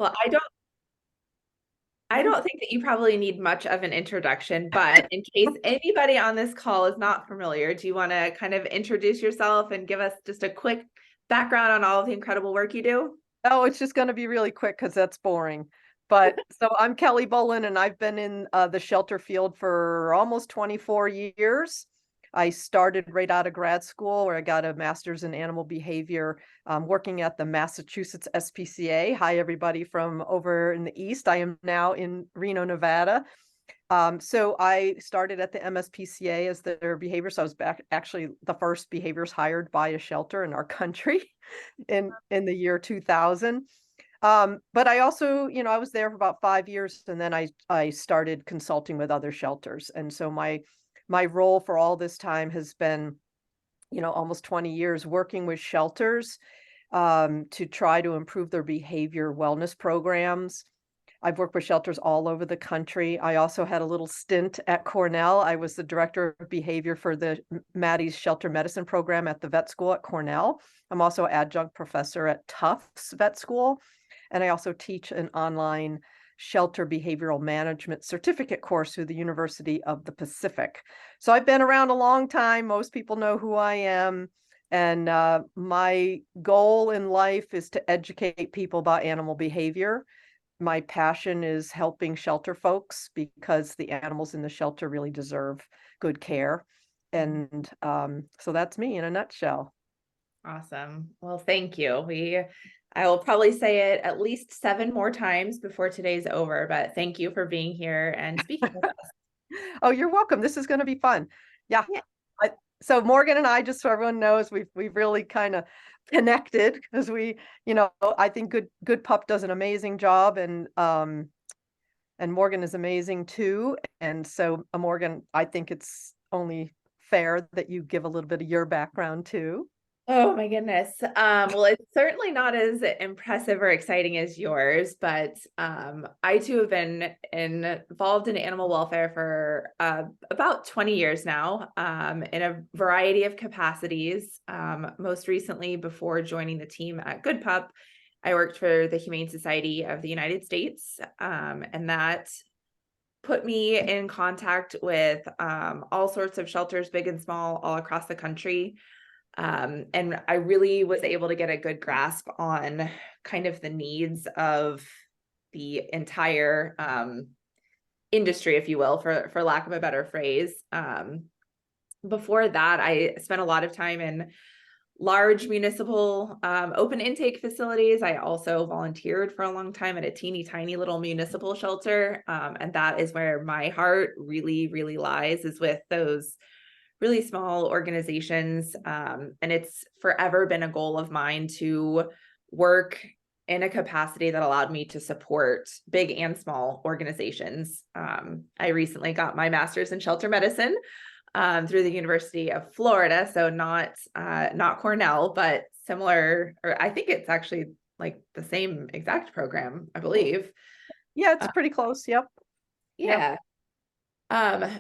Well, I don't think that you probably need much of an introduction, but in case anybody on this call is not familiar, do you want to kind of introduce yourself and give us just a quick background on all of the incredible work you do? Oh, it's just going to be really quick because that's boring. But so I'm Kelly Bolin, and I've been in the shelter field for almost 24 years. I started right out of grad school where I got a master's in animal behavior, working at the Massachusetts SPCA. Hi, everybody from over in the East. I am now in Reno, Nevada. So I started at the MSPCA as their behavior. So I was back actually the first behaviors hired by a shelter in our country in the year 2000. But I also, I was there for about 5 years, and then I started consulting with other shelters. And so my role for all this time has been, almost 20 years working with shelters to try to improve their behavior wellness programs. I've worked with shelters all over the country. I also had a little stint at Cornell. I was the director of behavior for the Maddie's shelter medicine program at the vet school at Cornell. I'm also adjunct professor at Tufts Vet School. And I also teach an online shelter behavioral management certificate course through the University of the Pacific. So I've been around a long time. Most people know who I am. And my goal in life is to educate people about animal behavior. My passion is helping shelter folks because the animals in the shelter really deserve good care. And so that's me in a nutshell. Awesome. Well, thank you. I will probably say it at least 7 more times before today's over, but thank you for being here and speaking with us. Oh, you're welcome. This is going to be fun. Yeah. Yeah. So Morgan and I, just so everyone knows, we've really kind of connected because I think Good Pup does an amazing job, and Morgan is amazing too. And so Morgan, I think it's only fair that you give a little bit of your background too. Oh my goodness. Well, it's certainly not as impressive or exciting as yours, but I too have been involved in animal welfare for about 20 years now, in a variety of capacities. Most recently, before joining the team at Good Pup, I worked for the Humane Society of the United States, and that put me in contact with all sorts of shelters, big and small, all across the country. And I really was able to get a good grasp on kind of the needs of the entire industry, if you will, for lack of a better phrase. Before that, I spent a lot of time in large municipal open intake facilities. I also volunteered for a long time at a teeny tiny little municipal shelter. And that is where my heart really, really lies, is with those really small organizations. And it's forever been a goal of mine to work in a capacity that allowed me to support big and small organizations. I recently got my master's in shelter medicine through the University of Florida. So not Cornell, but similar, or I think it's actually like the same exact program, I believe. Yeah, it's pretty close. Yep. Yep. Yeah.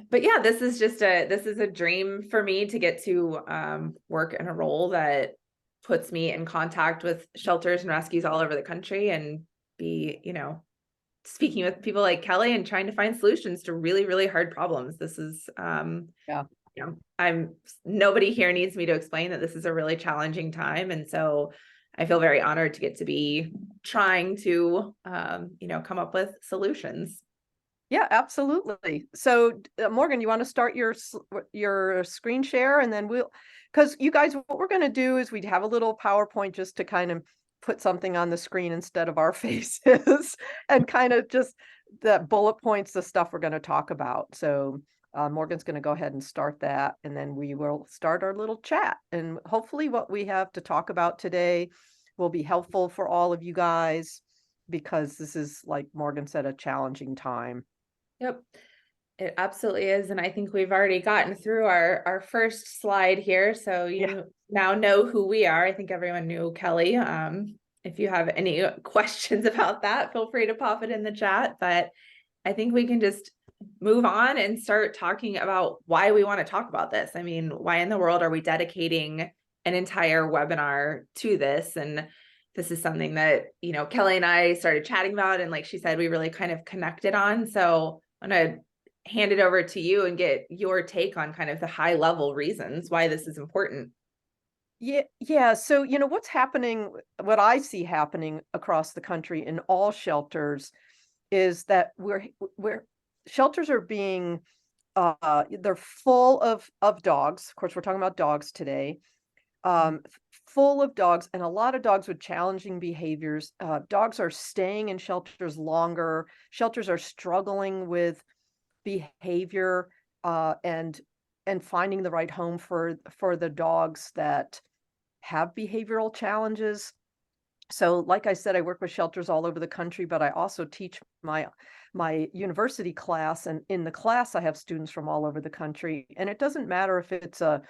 But yeah, this is a dream for me to get to work in a role that puts me in contact with shelters and rescues all over the country, and be, speaking with people like Kelly and trying to find solutions to really, really hard problems. This is Yeah. nobody here needs me to explain that this is a really challenging time. And so I feel very honored to get to be trying to come up with solutions. Yeah, absolutely. So, Morgan, you want to start your screen share, and then because you guys, what we're going to do is we'd have a little PowerPoint just to kind of put something on the screen instead of our faces, and kind of just the bullet points, the stuff we're going to talk about. So, Morgan's going to go ahead and start that, and then we will start our little chat. And hopefully, what we have to talk about today will be helpful for all of you guys, because this is, like Morgan said, a challenging time. Yep, it absolutely is. And I think we've already gotten through our first slide here. So Yeah. you now know who we are. I think everyone knew Kelly. If you have any questions about that, feel free to pop it in the chat. But I think we can just move on and start talking about why we want to talk about this. I mean, why in the world are we dedicating an entire webinar to this? And this is something that, Kelly and I started chatting about, and like she said, we really kind of connected on. So I'm gonna hand it over to you and get your take on kind of the high level reasons why this is important. Yeah, yeah. So, what's happening, what I see happening across the country in all shelters is that we're shelters are being they're full of dogs. Of course, we're talking about dogs today. Full of dogs, and a lot of dogs with challenging behaviors. Dogs are staying in shelters longer. Shelters are struggling with behavior and finding the right home for the dogs that have behavioral challenges. So, like I said, I work with shelters all over the country, but I also teach my university class, and in the class, I have students from all over the country. And it doesn't matter if it's a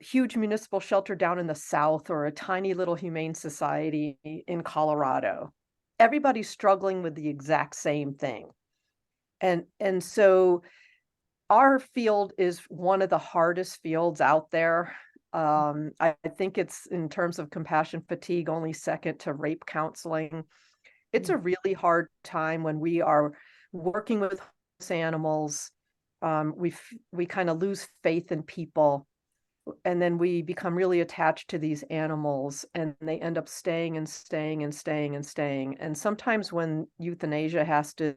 huge municipal shelter down in the South or a tiny little humane society in Colorado. Everybody's struggling with the exact same thing. And so our field is one of the hardest fields out there. I think it's, in terms of compassion fatigue, only second to rape counseling. It's a really hard time when we are working with animals. We kind of lose faith in people, and then we become really attached to these animals, and they end up staying and staying and staying and staying. And sometimes when euthanasia has to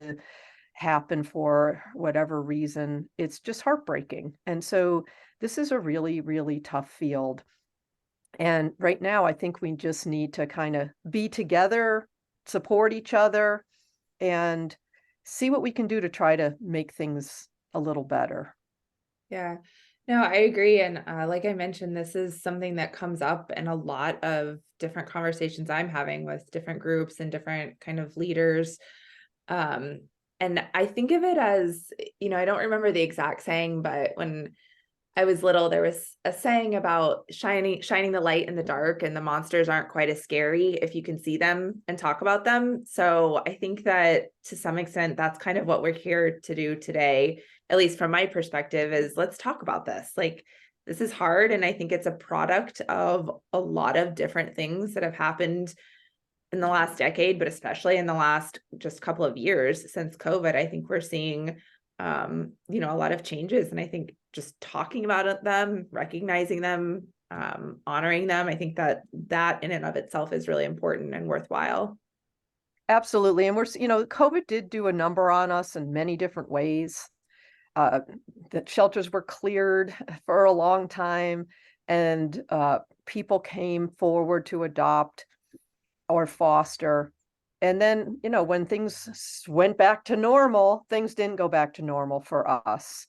happen for whatever reason, it's just heartbreaking. And so this is a really, really tough field. And right now, I think we just need to kind of be together, support each other, and see what we can do to try to make things a little better. Yeah, no, I agree. And like I mentioned, this is something that comes up in a lot of different conversations I'm having with different groups and different kind of leaders. Um, and I think of it as, I don't remember the exact saying, but when I was little, there was a saying about shining the light in the dark, and the monsters aren't quite as scary if you can see them and talk about them. So I think that to some extent, that's kind of what we're here to do today, at least from my perspective, is let's talk about this. Like, this is hard. And I think it's a product of a lot of different things that have happened in the last decade, but especially in the last just couple of years since COVID. I think we're seeing a lot of changes. And I think just talking about them, recognizing them, honoring them, I think that in and of itself is really important and worthwhile. Absolutely. And COVID did do a number on us in many different ways. Uh, the shelters were cleared for a long time, and people came forward to adopt or foster. And then, when things went back to normal, things didn't go back to normal for us,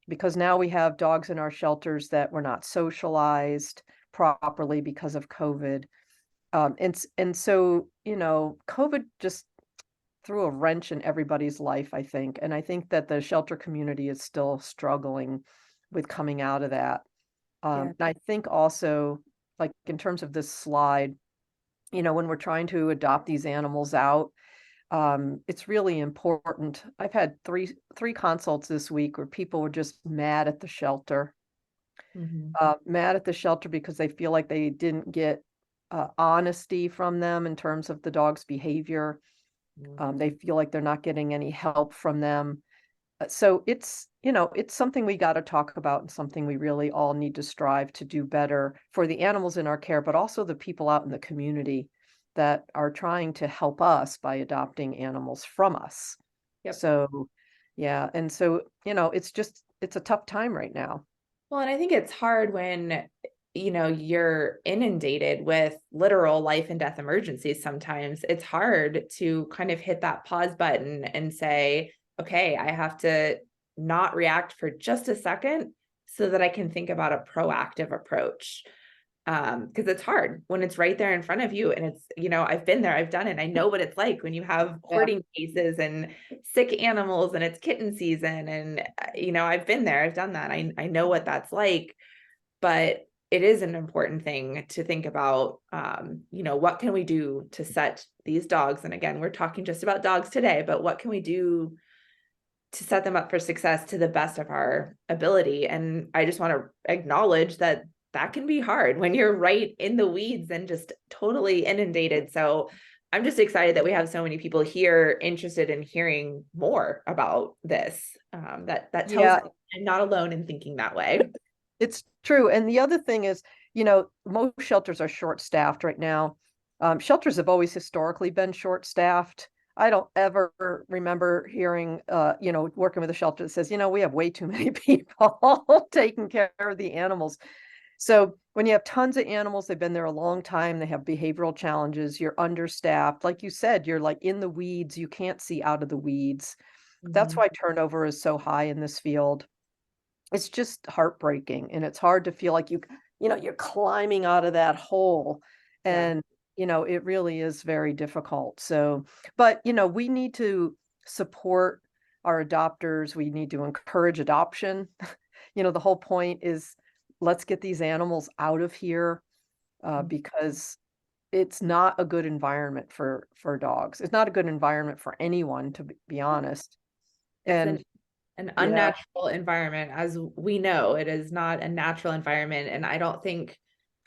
because now we have dogs in our shelters that were not socialized properly because of COVID. And so, COVID just threw a wrench in everybody's life, I think. And I think that the shelter community is still struggling with coming out of that. Yeah. And I think also, like in terms of this slide, when we're trying to adopt these animals out, it's really important. I've had three consults this week where people were just Mhm. mad at the shelter because they feel like they didn't get honesty from them in terms of the dog's behavior. They feel like they're not getting any help from them. So it's something we got to talk about, and something we really all need to strive to do better for the animals in our care, but also the people out in the community that are trying to help us by adopting animals from us. Yep. So, yeah. And so, it's a tough time right now. Well, and I think it's hard when, you're inundated with literal life and death emergencies. Sometimes it's hard to kind of hit that pause button and say, okay, I have to not react for just a second so that I can think about a proactive approach. Because it's hard when it's right there in front of you. And it's, I've been there, I've done it. I know what it's like when you have Yeah. hoarding cases and sick animals and it's kitten season. And, I've been there, I've done that. I know what that's like, but it is an important thing to think about, what can we do to set these dogs? And again, we're talking just about dogs today, but what can we do to set them up for success to the best of our ability? And I just want to acknowledge that that can be hard when you're right in the weeds and just totally inundated. So I'm just excited that we have so many people here interested in hearing more about this. That tells Yeah, me I'm not alone in thinking that way. it's true. And the other thing is, most shelters are short-staffed right now. Shelters have always historically been short-staffed. I don't ever remember hearing, working with a shelter that says, we have way too many people taking care of the animals. So when you have tons of animals, they've been there a long time, they have behavioral challenges, you're understaffed. Like you said, you're like in the weeds, you can't see out of the weeds. That's Mhm. why turnover is so high in this field. It's just heartbreaking, and it's hard to feel like you're climbing out of that hole. Yeah. And it really is very difficult. So, but we need to support our adopters, we need to encourage adoption. The whole point is, let's get these animals out of here, because it's not a good environment for dogs. It's not a good environment for anyone, to be honest. It's And an yeah. unnatural environment, as we know. It is not a natural environment. And I don't think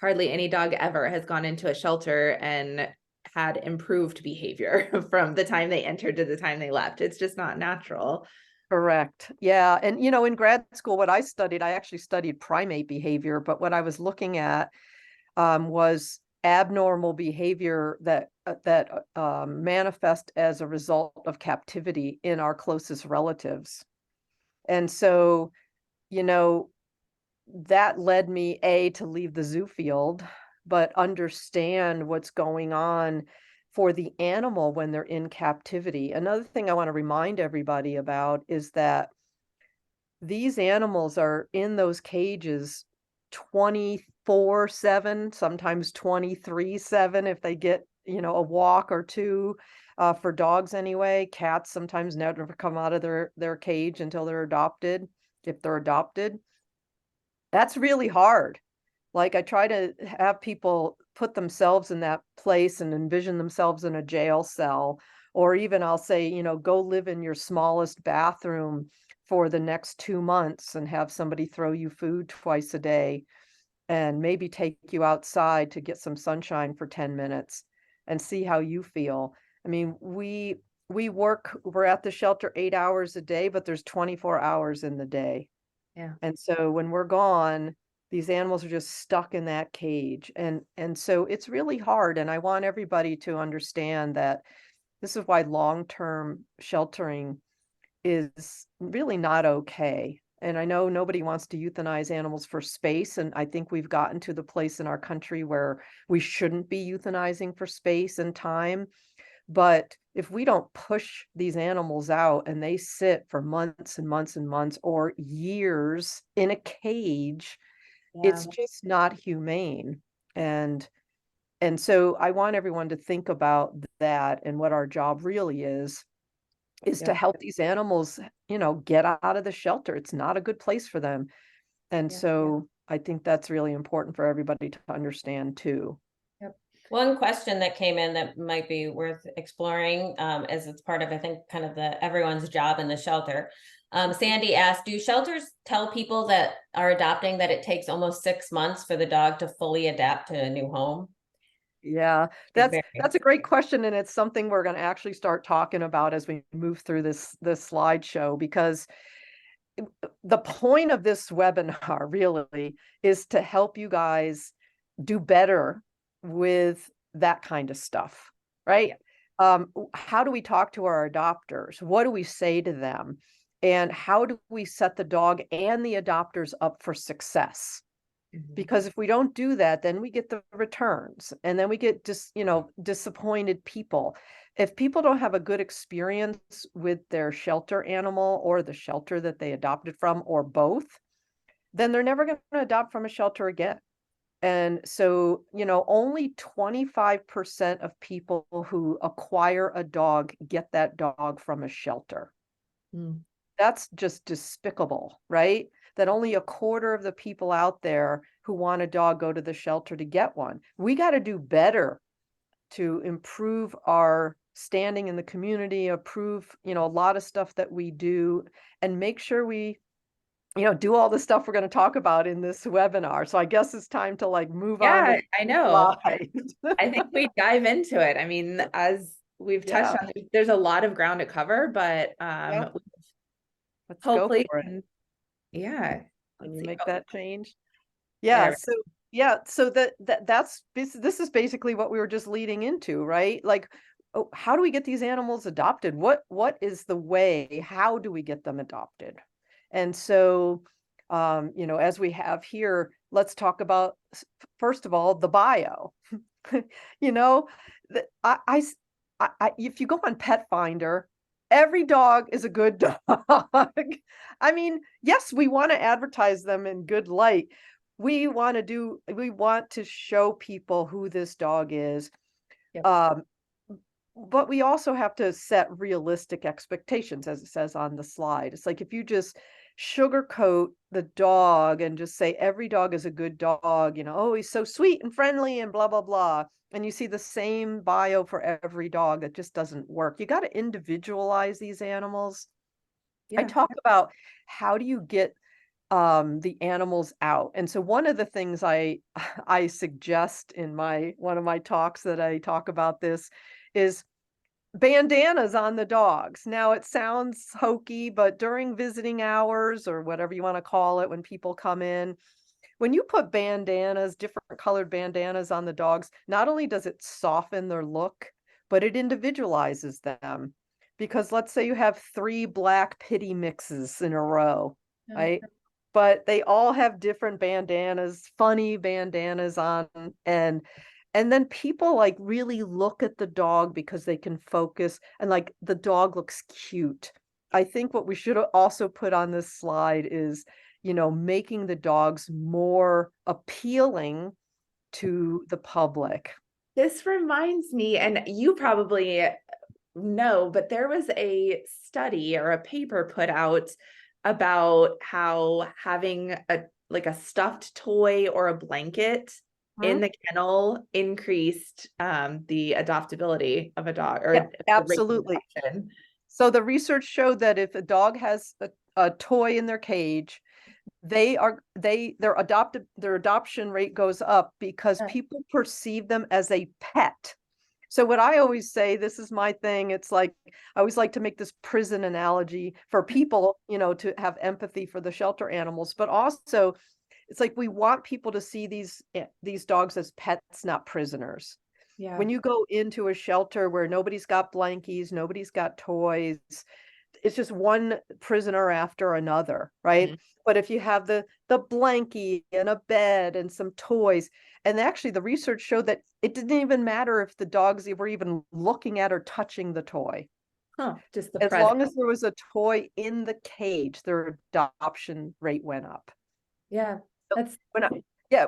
hardly any dog ever has gone into a shelter and had improved behavior from the time they entered to the time they left. It's just not natural. Correct. Yeah. And, in grad school, what I studied, I actually studied primate behavior, but what I was looking at, was abnormal behavior that manifest as a result of captivity in our closest relatives. And so, you know, that led me to leave the zoo field, but understand what's going on for the animal when they're in captivity. Another thing I want to remind everybody about is that these animals are in those cages 24/7, sometimes 23/7 if they get, a walk or two, for dogs anyway. Cats sometimes never come out of their cage until they're adopted, if they're adopted. That's really hard. Like, I try to have people put themselves in that place and envision themselves in a jail cell, or even I'll say, go live in your smallest bathroom for the next 2 months and have somebody throw you food twice a day and maybe take you outside to get some sunshine for 10 minutes and see how you feel. I mean, we're at the shelter 8 hours a day, but there's 24 hours in the day. Yeah. And so when we're gone, these animals are just stuck in that cage. And so it's really hard. And I want everybody to understand that this is why long-term sheltering is really not okay. And I know nobody wants to euthanize animals for space. And I think we've gotten to the place in our country where we shouldn't be euthanizing for space and time. But if we don't push these animals out and they sit for months and months and months or years in a cage, Yeah. it's just not humane. And so I want everyone to think about that, and what our job really is to Yep. help these animals, get out of the shelter. It's not a good place for them. And Yeah. so I think that's really important for everybody to understand too. Yep. One question that came in that might be worth exploring, as it's part of, I think, kind of the everyone's job in the shelter. Sandy asked, do shelters tell people that are adopting that it takes almost 6 months for the dog to fully adapt to a new home? Yeah, It that's varies. a great question, and it's something we're going to actually start talking about as we move through this slideshow, because the point of this webinar really is to help you guys do better with that kind of stuff, right? How do we talk to our adopters? What do we say to them? And how do we set the dog and the adopters up for success? Mhm. Because if we don't do that, then we get the returns, and then we get disappointed people. If people don't have a good experience with their shelter animal or the shelter that they adopted from, or both, then they're never going to adopt from a shelter again. And so, only 25% of people who acquire a dog get that dog from a shelter. Mm. That's just despicable, right? That only a quarter of the people out there who want a dog go to the shelter to get one. We got to do better to improve our standing in the community, improve, a lot of stuff that we do, and make sure we do all the stuff we're going to talk about in this webinar. So I guess it's time to like move on Yeah, to I know. slide. I think we dive into it. I mean, as we've touched Yeah. on, there's a lot of ground to cover, but Yeah. Let's go hopefully, for it. yeah. Can Let's you see. make Oh, that change? there. So this is basically what we were just leading into, right? Like, oh, how do we get these animals adopted? What is the way? How do we get them adopted? And so, as we have here, let's talk about first of all the bio. you know, if you go on Pet Finder, every dog is a good dog. I mean, yes, we want to advertise them in good light. We want to show people who this dog is. Yep. But we also have to set realistic expectations, as it says on the slide. It's like if you just sugarcoat the dog and just say every dog is a good dog, oh, he's so sweet and friendly and blah, blah, blah. And you see the same bio for every dog, that just doesn't work. You got to individualize these animals. I Yeah. talk about how do you get the animals out. And so one of the things I I suggest in one of my talks that I talk about this is bandanas on the dogs. Now it sounds hokey, but during visiting hours or whatever you want to call it, when people come in, when you put bandanas, different colored bandanas on the dogs, not only does it soften their look, but it individualizes them. Because let's say you have 3 black pitty mixes in a row, right? But they all have different bandanas, funny bandanas on, and then people like really look at the dog because they can focus, and like the dog looks cute. I think what we should also put on this slide is, making the dogs more appealing to the public. This reminds me, and you probably know, but there was a study or a paper put out about how having a stuffed toy or a blanket in the kennel increased the adoptability of a dog, or Yeah, the rate of absolutely. adoption. So the research showed that if a dog has a toy in their cage, their adoption rate goes up because Yeah. people perceive them as a pet. So what I always say, this is my thing, it's like I always like to make this prison analogy for people, to have empathy for the shelter animals, but also it's like we want people to see these dogs as pets, not prisoners. Yeah. When you go into a shelter where nobody's got blankies, nobody's got toys, it's just one prisoner after another, right? Mhm. But if you have the blankie and a bed and some toys, and actually the research showed that it didn't even matter if the dogs were even looking at or touching the toy. Huh, just the As present. long as there was a toy in the cage, their adoption rate went up. Yeah, that's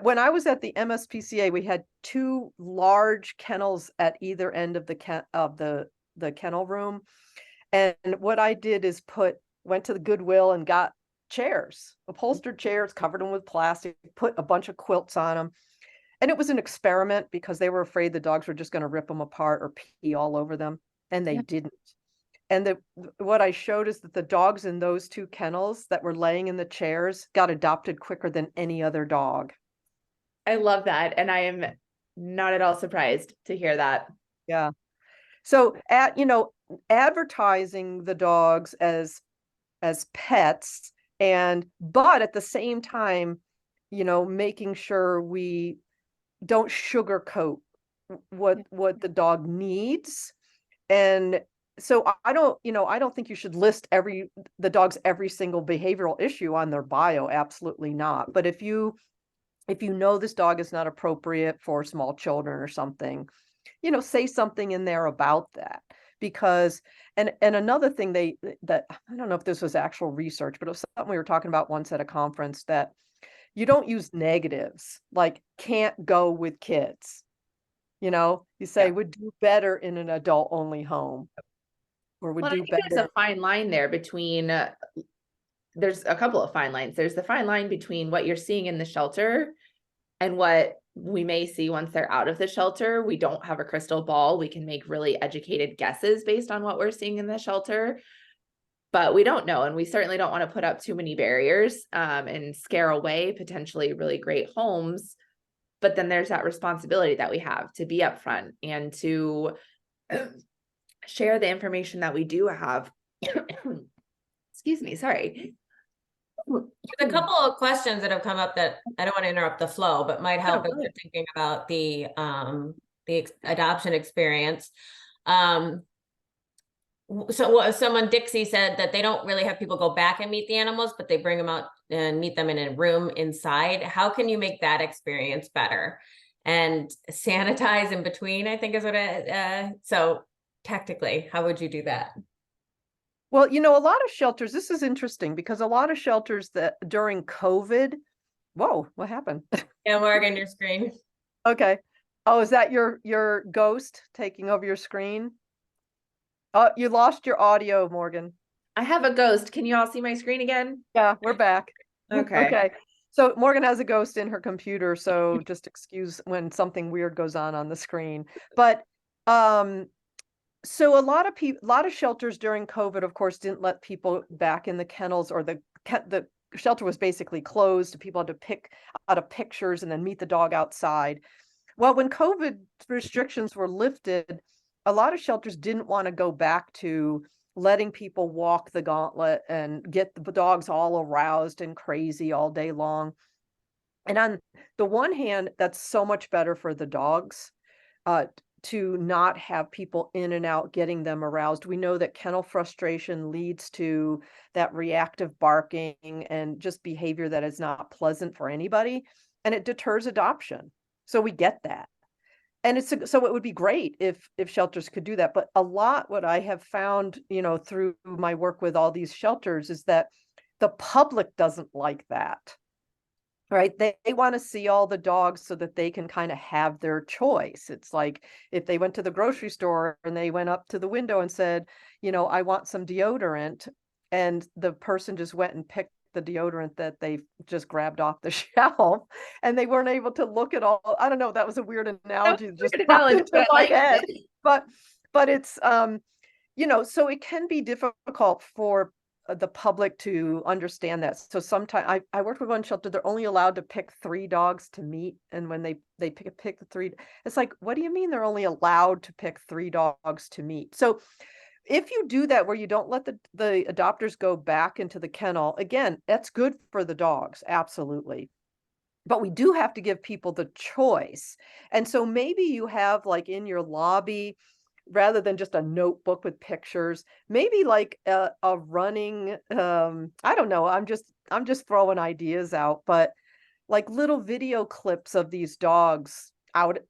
When I was at the MSPCA, we had 2 large kennels at either end of the kennel room. And what I did is went to the Goodwill and got chairs, upholstered chairs, covered them with plastic, put a bunch of quilts on them. And it was an experiment because they were afraid the dogs were just going to rip them apart or pee all over them. And they didn't. And what I showed is that the dogs in those 2 kennels that were laying in the chairs got adopted quicker than any other dog. I love that, and I am not at all surprised to hear that. Yeah. So advertising the dogs as pets, but at the same time, making sure we don't sugarcoat what the dog needs. And so I don't think you should list the dog's every single behavioral issue on their bio. Absolutely not. But if you know this dog is not appropriate for small children or something, say something in there about that. Because and another thing that I don't know if this was actual research, but it was something we were talking about once at a conference, that you don't use negatives like can't go with kids. You say Yeah. would do better in an adult only home, or would Well, I do think there's better. a fine line there between there's a couple of fine lines. There's the fine line between what you're seeing in the shelter and what we may see once they're out of the shelter. We don't have a crystal ball. We can make really educated guesses based on what we're seeing in the shelter. but we don't know. And we certainly don't want to put up too many barriers and scare away potentially really great homes. But then there's that responsibility that we have to be upfront and to share the information that we do have. Excuse me, sorry. There's a couple of questions that have come up that I don't want to interrupt the flow, but might help if you're thinking about the adoption experience. So what someone, Dixie, said that they don't really have people go back and meet the animals, but they bring them out and meet them in a room inside. How can you make that experience better and sanitize in between, I think is what so tactically, how would you do that? Well, a lot of shelters, this is interesting because a lot of shelters that during COVID, whoa, what happened? Yeah, Morgan, your screen. Okay. Oh, is that your ghost taking over your screen? Oh, you lost your audio, Morgan. I have a ghost. Can you all see my screen again? Yeah, we're back. Okay. Okay. So Morgan has a ghost in her computer, so just excuse when something weird goes on the screen. But so a lot of shelters during COVID, of course, didn't let people back in the kennels, or the shelter was basically closed. People had to pick out of pictures and then meet the dog outside. Well, when COVID restrictions were lifted, a lot of shelters didn't want to go back to letting people walk the gauntlet and get the dogs all aroused and crazy all day long. And on the one hand, that's so much better for the dogs to not have people in and out getting them aroused. We know that kennel frustration leads to that reactive barking and just behavior that is not pleasant for anybody, and it deters adoption. So we get that. And so it would be great if shelters could do that. But a lot, what I have found, through my work with all these shelters, is that the public doesn't like that, right? They want to see all the dogs so that they can kind of have their choice. It's like if they went to the grocery store and they went up to the window and said, I want some deodorant, and the person just went and picked the deodorant that they just grabbed off the shelf, and they weren't able to look at all. I don't know, that was a weird analogy that just popped into my head. But it's so it can be difficult for the public to understand that. So sometimes I worked with one shelter, they're only allowed to pick 3 dogs to meet, and when they pick the 3, it's like, what do you mean they're only allowed to pick 3 dogs to meet? So if you do that, where you don't let the adopters go back into the kennel, again, that's good for the dogs, absolutely. But we do have to give people the choice. And so maybe you have, like, in your lobby, rather than just a notebook with pictures, maybe like a running, I don't know, I'm just throwing ideas out, but like little video clips of these dogs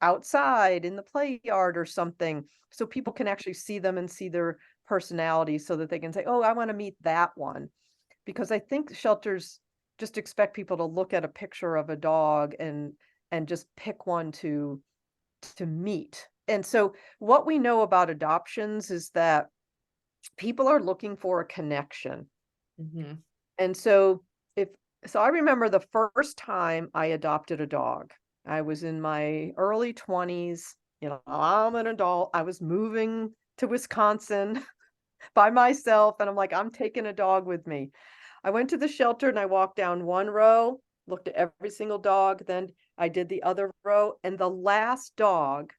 outside in the play yard or something, so people can actually see them and see their personality, so that they can say, oh, I want to meet that one. Because I think shelters just expect people to look at a picture of a dog and just pick one to meet. And so what we know about adoptions is that people are looking for a connection. Mm-hmm. And so I remember the first time I adopted a dog, I was in my early 20s, I'm an adult. I was moving to Wisconsin by myself, and I'm like, I'm taking a dog with me. I went to the shelter and I walked down one row, looked at every single dog, then I did the other row, and the last dog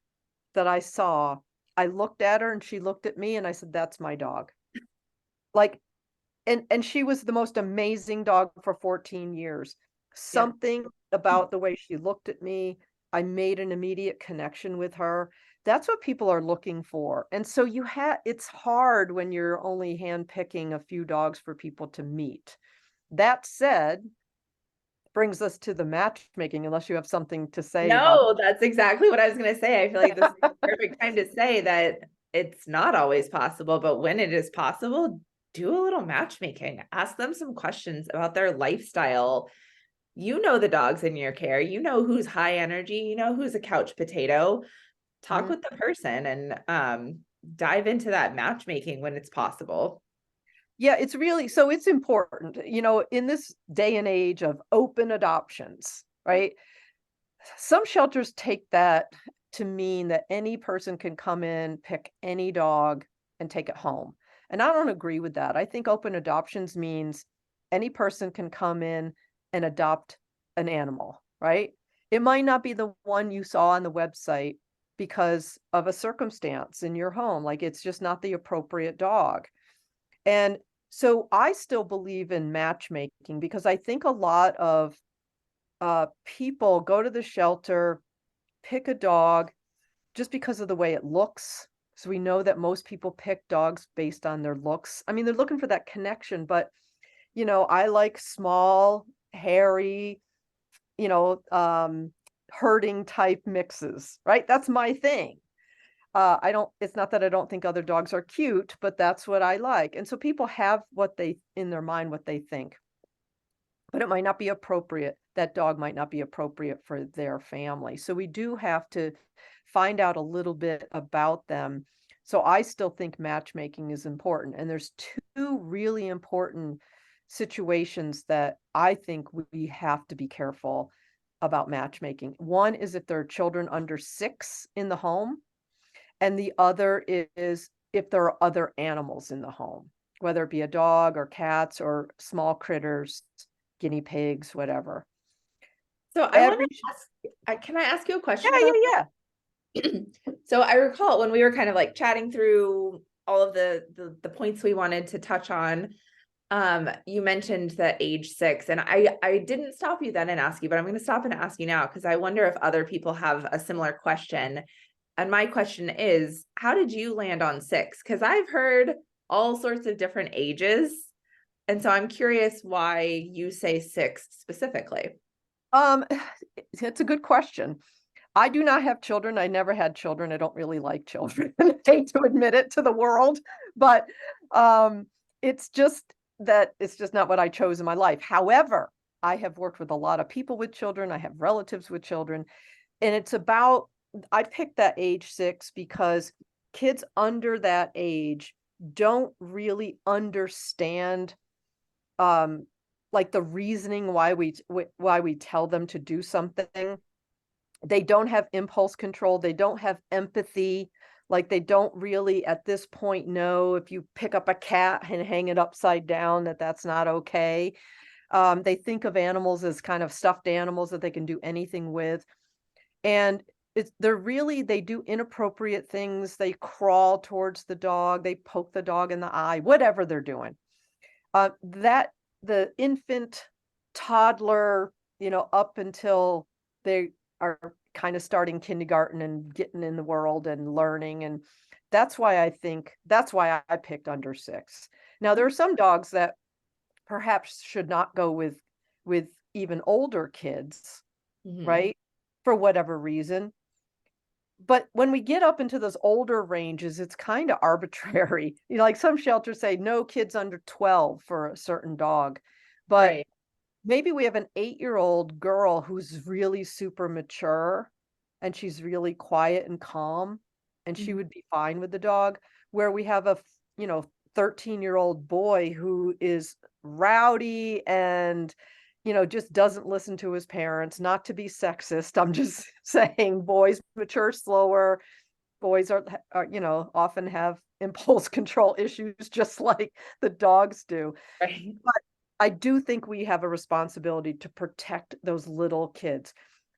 that I saw, I looked at her and she looked at me, and I said, that's my dog. Like, and she was the most amazing dog for 14 years. Something about the way she looked at me, I made an immediate connection with her. That's what people are looking for. And so it's hard when you're only handpicking a few dogs for people to meet. That said, brings us to the matchmaking, unless you have something to say about No, that's exactly what I was going to say. I feel like this is the perfect time to say that it's not always possible, but when it is possible, do a little matchmaking. Ask them some questions about their lifestyle. You know the dogs in your care. You know who's high energy. You know who's a couch potato. Talk with the person and dive into that matchmaking when it's possible. Yeah, it's important, in this day and age of open adoptions, right? Some shelters take that to mean that any person can come in, pick any dog, and take it home. And I don't agree with that. I think open adoptions means any person can come in and adopt an animal, right? It might not be the one you saw on the website because of a circumstance in your home, like it's just not the appropriate dog. And so I still believe in matchmaking because I think a lot of people go to the shelter, pick a dog just because of the way it looks. So we know that most people pick dogs based on their looks. I mean, they're looking for that connection, but I like small, hairy, you know, herding type mixes, right? That's my thing. It's not that I don't think other dogs are cute, but that's what I like. And so people have in their mind, what they think, but it might not be appropriate. That dog might not be appropriate for their family. So we do have to find out a little bit about them. So I still think matchmaking is important. And there's two really important situations that I think we have to be careful about matchmaking. One is if there are children under 6 in the home, and the other is if there are other animals in the home, whether it be a dog or cats or small critters, guinea pigs, whatever. So I want Every to ask, can I ask you a yeah, question about yeah, yeah. So I recall when we were kind of like chatting through all of the points we wanted to touch on, you mentioned that age 6, and I didn't stop you then and ask you, but I'm going to stop and ask you now because I wonder if other people have a similar question. And my question is, how did you land on 6? Because I've heard all sorts of different ages, and so I'm curious why you say 6 specifically. Um, it's a good question. I do not have children. I never had children. I don't really like children. I hate to admit it to the world, but it's just it's just not what I chose in my life. However, I have worked with a lot of people with children. I have relatives with children, and I picked that age 6 because kids under that age don't really understand like the reasoning why we tell them to do something. They don't have impulse control. They don't have empathy. Like they don't really at this point know if you pick up a cat and hang it upside down that's not okay. They think of animals as kind of stuffed animals that they can do anything with. And they do inappropriate things. They crawl towards the dog. They poke the dog in the eye, whatever they're doing. That the infant, toddler, up until they are kind of starting kindergarten and getting in the world and learning. And that's why I picked under 6. Now, there are some dogs that perhaps should not go with even older kids, Mhm. right? For whatever reason. But when we get up into those older ranges, it's kind of arbitrary. Like some shelters say no kids under 12 for a certain dog. But Right. maybe we have an 8-year-old girl who's really super mature and she's really quiet and calm and she Mhm. would be fine with the dog, where we have a 13-year-old boy who is rowdy and just doesn't listen to his parents. Not to be sexist, I'm just saying boys mature slower. Boys often have impulse control issues just like the dogs do. Right. But I do think we have a responsibility to protect those little kids,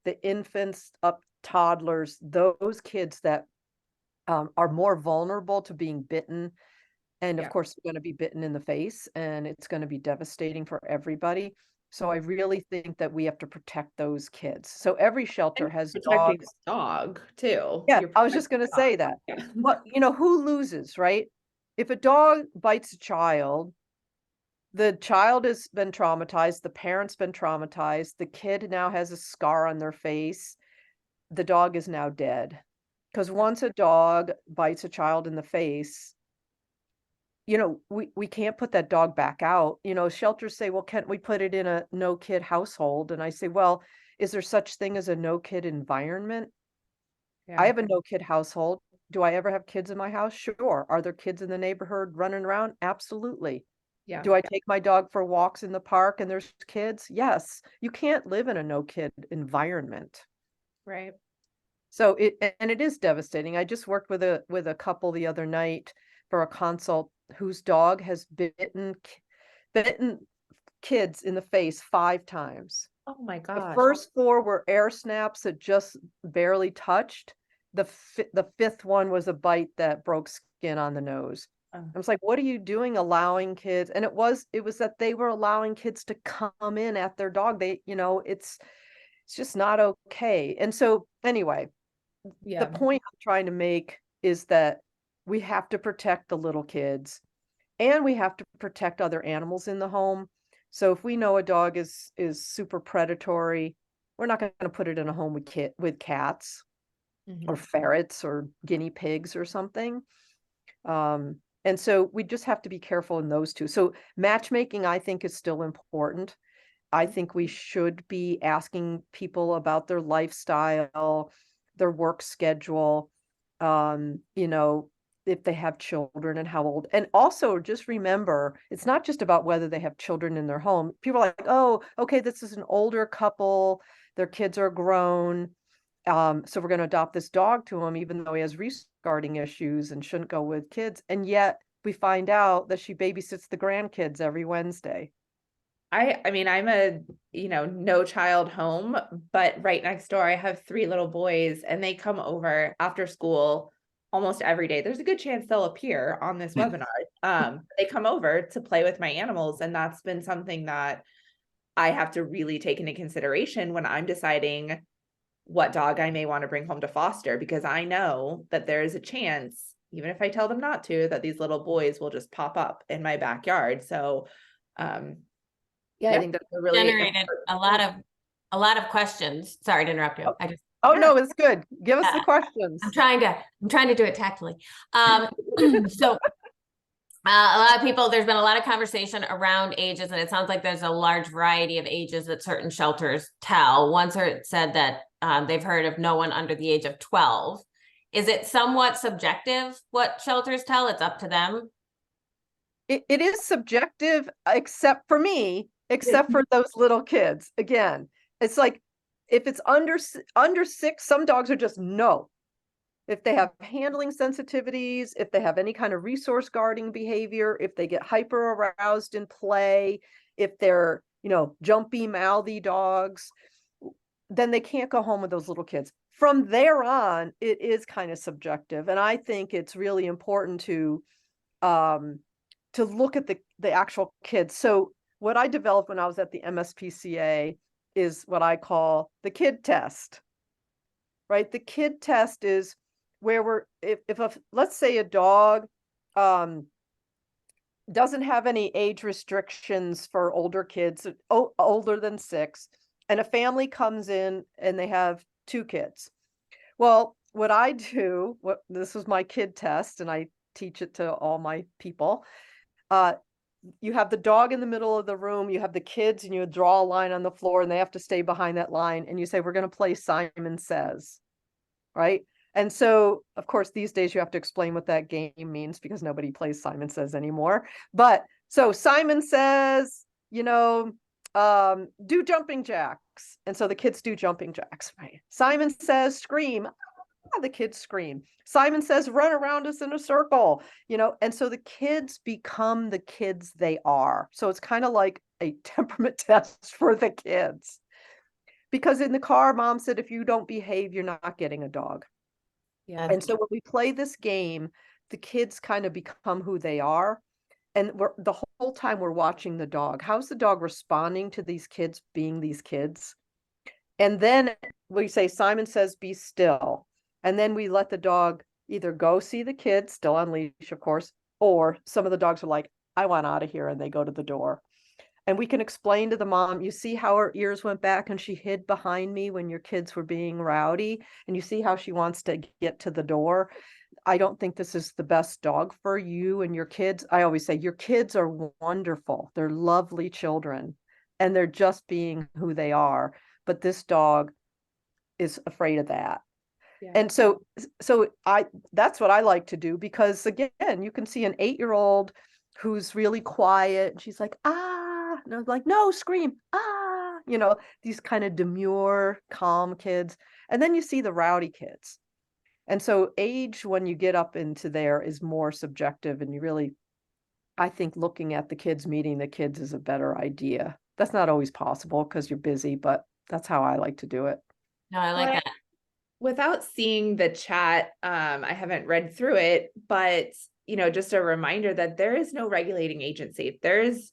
the infants up toddlers, those kids that are more vulnerable to being bitten. And of Yeah. course, they're going to be bitten in the face and it's going to be devastating for everybody. So I really think that we have to protect those kids. So every shelter And has protecting the dogs. dog too. Yeah, You're I was just protecting going to the dog. say that. Yeah. Who loses, right? If a dog bites a child, the child has been traumatized, the parent's been traumatized, the kid now has a scar on their face, the dog is now dead. Because once a dog bites a child in the face, we can't put that dog back out. Shelters say, well, can't we put it in a no kid household? And I say, well, is there such thing as a no kid environment? I Yeah. have a no kid household. Do I ever have kids in my house? Sure. Are there kids in the neighborhood running around? Absolutely. Yeah. Do I take my dog for walks in the park and there's kids? Yes. You can't live in a no kid environment. Right. So it is devastating. I just worked with a couple the other night for a consult whose dog has bitten kids in the face 5 times. Oh my The gosh. first 4 were air snaps that just barely touched. The 5th one was a bite that broke skin on the nose. Oh, I was like, what are you doing allowing kids? And it was that they were allowing kids to come in at their dog. They, it's just not okay. And so anyway, the yeah. point I'm trying to make is that we have to protect the little kids and we have to protect other animals in the home. So if we know a dog is super predatory, we're not going to put it in a home with cats or Mhm. ferrets or guinea pigs or something. And so we just have to be careful in those two. So matchmaking, I think, is still important. I think we should be asking people about their lifestyle, their work schedule, if they have children and how old. And also just remember, it's not just about whether they have children in their home. People are like, oh, okay, this is an older couple, their kids are grown. So we're going to adopt this dog to him, even though he has restarting issues and shouldn't go with kids. And yet we find out that she babysits the grandkids every Wednesday. I mean, I'm a, no child home, but right next door, I have 3 little boys and they come over after school almost every day. There's a good chance they'll appear on this webinar. They come over to play with my animals, and that's been something that I have to really take into consideration when I'm deciding what dog I may want to bring home to foster, because I know that there is a chance, even if I tell them not to, that these little boys will just pop up in my backyard. So, yeah, I Yep. think that's a really Generated a lot of questions. Sorry to interrupt you. I just Oh, Yeah. no, it's good. Give us the uh, questions. I'm trying to do it tactfully. So a lot of people, there's been a lot of conversation around ages, and it sounds like there's a large variety of ages that certain shelters tell. One said that they've heard of no one under the age of 12. Is it somewhat subjective what shelters tell? It's up to them. It is subjective, except for me, except for those little kids. Again, it's like if it's under 6, some dogs are just no. If they have handling sensitivities, if they have any kind of resource guarding behavior, if they get hyper aroused in play, if they're, jumpy, mouthy dogs, then they can't go home with those little kids. From there on, it is kind of subjective. And I think it's really important um, to look at the actual kids. So what I developed when I was at the MSPCA is what I call the kid test, right? The kid test is where let's say a dog doesn't have any age restrictions for older kids, older than 6, and a family comes in and they have 2 kids. Well, what I do, this was my kid test, and I teach it to all my people. You have the dog in the middle of the room, you have the kids, and you draw a line on the floor, and they have to stay behind that line. And you say, we're going to play Simon Says, right? And so, of course, these days you have to explain what that game means because nobody plays Simon Says anymore. But so Simon says, do jumping jacks. And so the kids do jumping jacks, right? Simon says, scream. The kids scream. Simon says, run around us in a circle, and so the kids become the kids they are. So it's kind of like a temperament test for the kids. Because in the car, mom said, if you don't behave, you're not getting a dog. Yeah. And so when we play this game, the kids kind of become who they are. And the whole time we're watching the dog. How's the dog responding to these kids being these kids? And then we say, Simon says, be still. And then we let the dog either go see the kids, still on leash, of course, or some of the dogs are like, I want out of here, and they go to the door. And we can explain to the mom, you see how her ears went back and she hid behind me when your kids were being rowdy, and you see how she wants to get to the door. I don't think this is the best dog for you and your kids. I always say your kids are wonderful. They're lovely children, and they're just being who they are. But this dog is afraid of that. Yeah. And so that's what I like to do, because again, you can see an 8-year-old who's really quiet, and she's like, ah, and I was like, no, scream, ah, these kind of demure, calm kids. And then you see the rowdy kids. And so age, when you get up into there, is more subjective, and you really, I think looking at the kids, meeting the kids is a better idea. That's not always possible because you're busy, but that's how I like to do it. No, I like Well, that. without seeing the chat, I haven't read through it, but just a reminder that there is no regulating agency. There is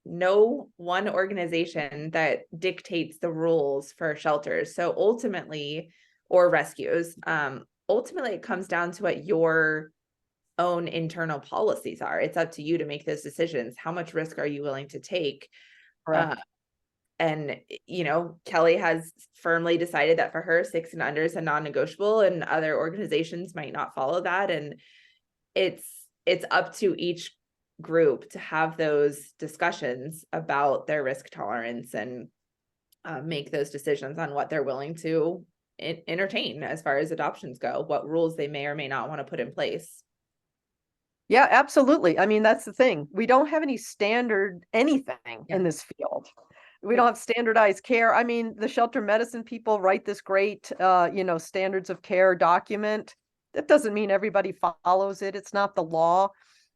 no one organization that dictates the rules for shelters. So ultimately, or rescues, ultimately it comes down to what your own internal policies are. It's up to you to make those decisions. How much risk are you willing to take? Correct. And Kelly has firmly decided that for her, 6 and under is a non-negotiable, and other organizations might not follow that. And it's up to each group to have those discussions about their risk tolerance and make those decisions on what they're willing to entertain as far as adoptions go, what rules they may or may not want to put in place. Yeah, absolutely. I mean, that's the thing. We don't have any standard anything in this field. We don't have standardized care. I mean, the shelter medicine people write this great, standards of care document. That doesn't mean everybody follows it. It's not the law.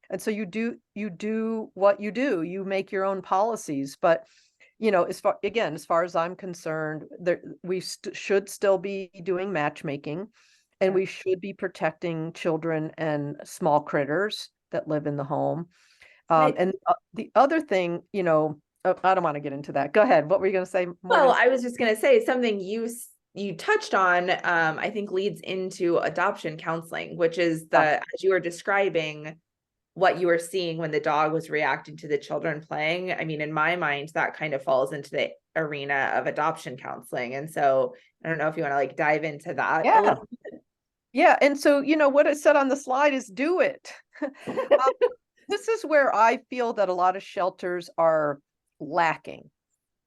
And so you do what you do. You make your own policies. But, as far as I'm concerned, we should still be doing matchmaking, and we should be protecting children and small critters that live in the home. And the other thing, I don't want to get into that. Go ahead. What were you going to say, Well, Morgan? I was just going to say something you touched on, I think leads into adoption counseling, which is as you were describing what you were seeing when the dog was reacting to the children playing. I mean, in my mind, that kind of falls into the arena of adoption counseling. And so I don't know if you want to like dive into that a Yeah. little. Yeah. And so, what it said on the slide is do it. This is where I feel that a lot of shelters are lacking,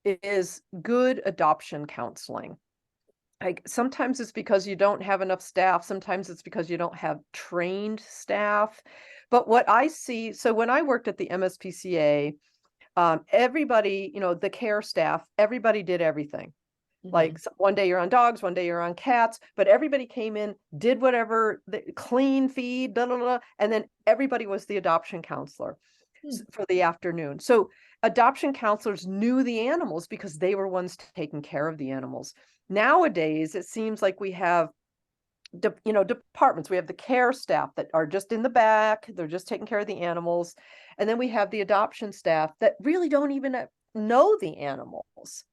is good adoption counseling. Like sometimes it's because you don't have enough staff. Sometimes it's because you don't have trained staff. But what I see, so when I worked at the MSPCA, everybody, the care staff, everybody did everything. Like one day you're on dogs, one day you're on cats, but everybody came in, did whatever, clean, feed, blah, blah, blah, and then everybody was the adoption counselor for the afternoon. So adoption counselors knew the animals because they were ones taking care of the animals. Nowadays, it seems like we have departments. We have the care staff that are just in the back, they're just taking care of the animals. And then we have the adoption staff that really don't even know the animals.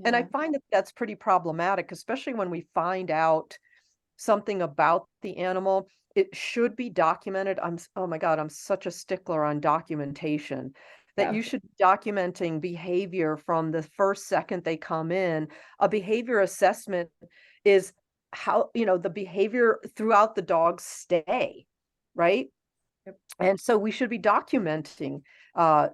And I find that that's pretty problematic, especially when we find out something about the animal. It should be documented. Oh my God, I'm such a stickler on documentation, that you should be documenting behavior from the first second they come in. A behavior assessment is how, the behavior throughout the dog's stay, right? And so we should be documenting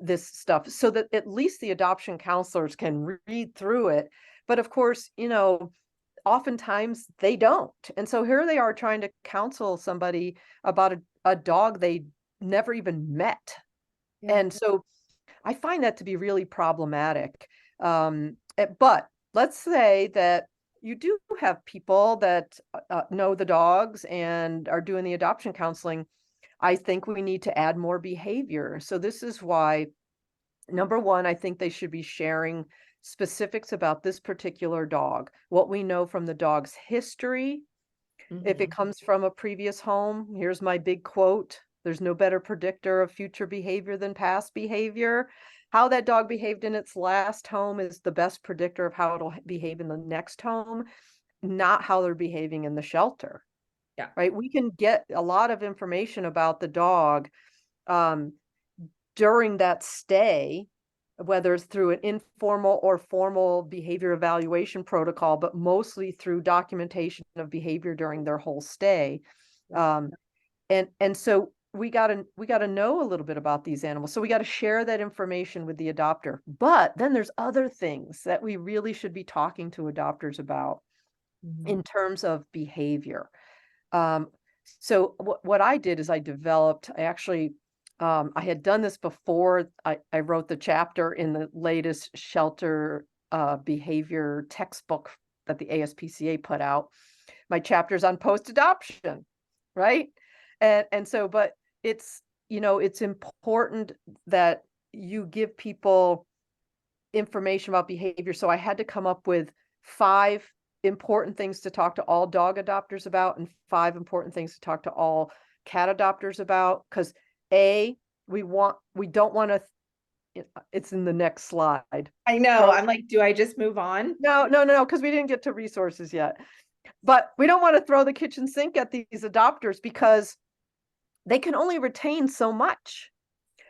this stuff so that at least the adoption counselors can read through it. But of course, oftentimes they don't. And so here they are trying to counsel somebody about a dog they never even met. And so I find that to be really problematic. But let's say that you do have people that know the dogs and are doing the adoption counseling. I think we need to add more behavior. So this is why, number one, I think they should be sharing specifics about this particular dog, what we know from the dog's history. If it comes from a previous home, here's my big quote: there's no better predictor of future behavior than past behavior. How that dog behaved in its last home is the best predictor of how it'll behave in the next home, not how they're behaving in the shelter. Yeah. Right. We can get a lot of information about the dog during that stay, whether it's through an informal or formal behavior evaluation protocol, but mostly through documentation of behavior during their whole stay. And so we gotta know a little bit about these animals. So we got to share that information with the adopter. But then there's other things that we really should be talking to adopters about in terms of behavior. So what I did is I had done this before. I wrote the chapter in the latest shelter behavior textbook that the ASPCA put out. my chapters on post-adoption, right? And so, but it's, it's important that you give people information about behavior. So I had to come up with 5 important things to talk to all dog adopters about and 5 important things to talk to all cat adopters about. Because we don't want to, it's in the next slide. I know. I'm like, do I just move on? No, because we didn't get to resources yet. But we don't want to throw the kitchen sink at these adopters because they can only retain so much.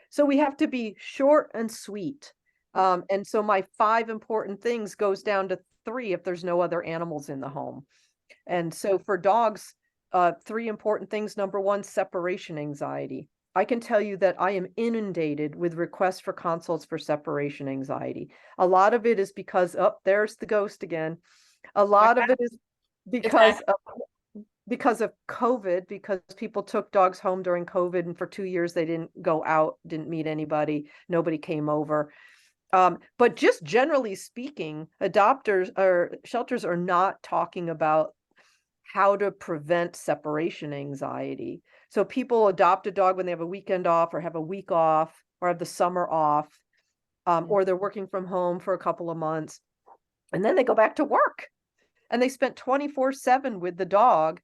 So we have to be short and sweet. And so my 5 important things goes down to 3 if there's no other animals in the home. And so for dogs, 3 important things. Number 1, separation anxiety. I can tell you that I am inundated with requests for consults for separation anxiety. A lot of it is because, there's the ghost again. A lot of it is because of COVID, because people took dogs home during COVID, and for 2 years they didn't go out, didn't meet anybody, nobody came over. But just generally speaking, adopters or shelters are not talking about how to prevent separation anxiety. So people adopt a dog when they have a weekend off or have a week off or have the summer off, or they're working from home for a couple of months, and then they go back to work and they spent 24/7 with the dog,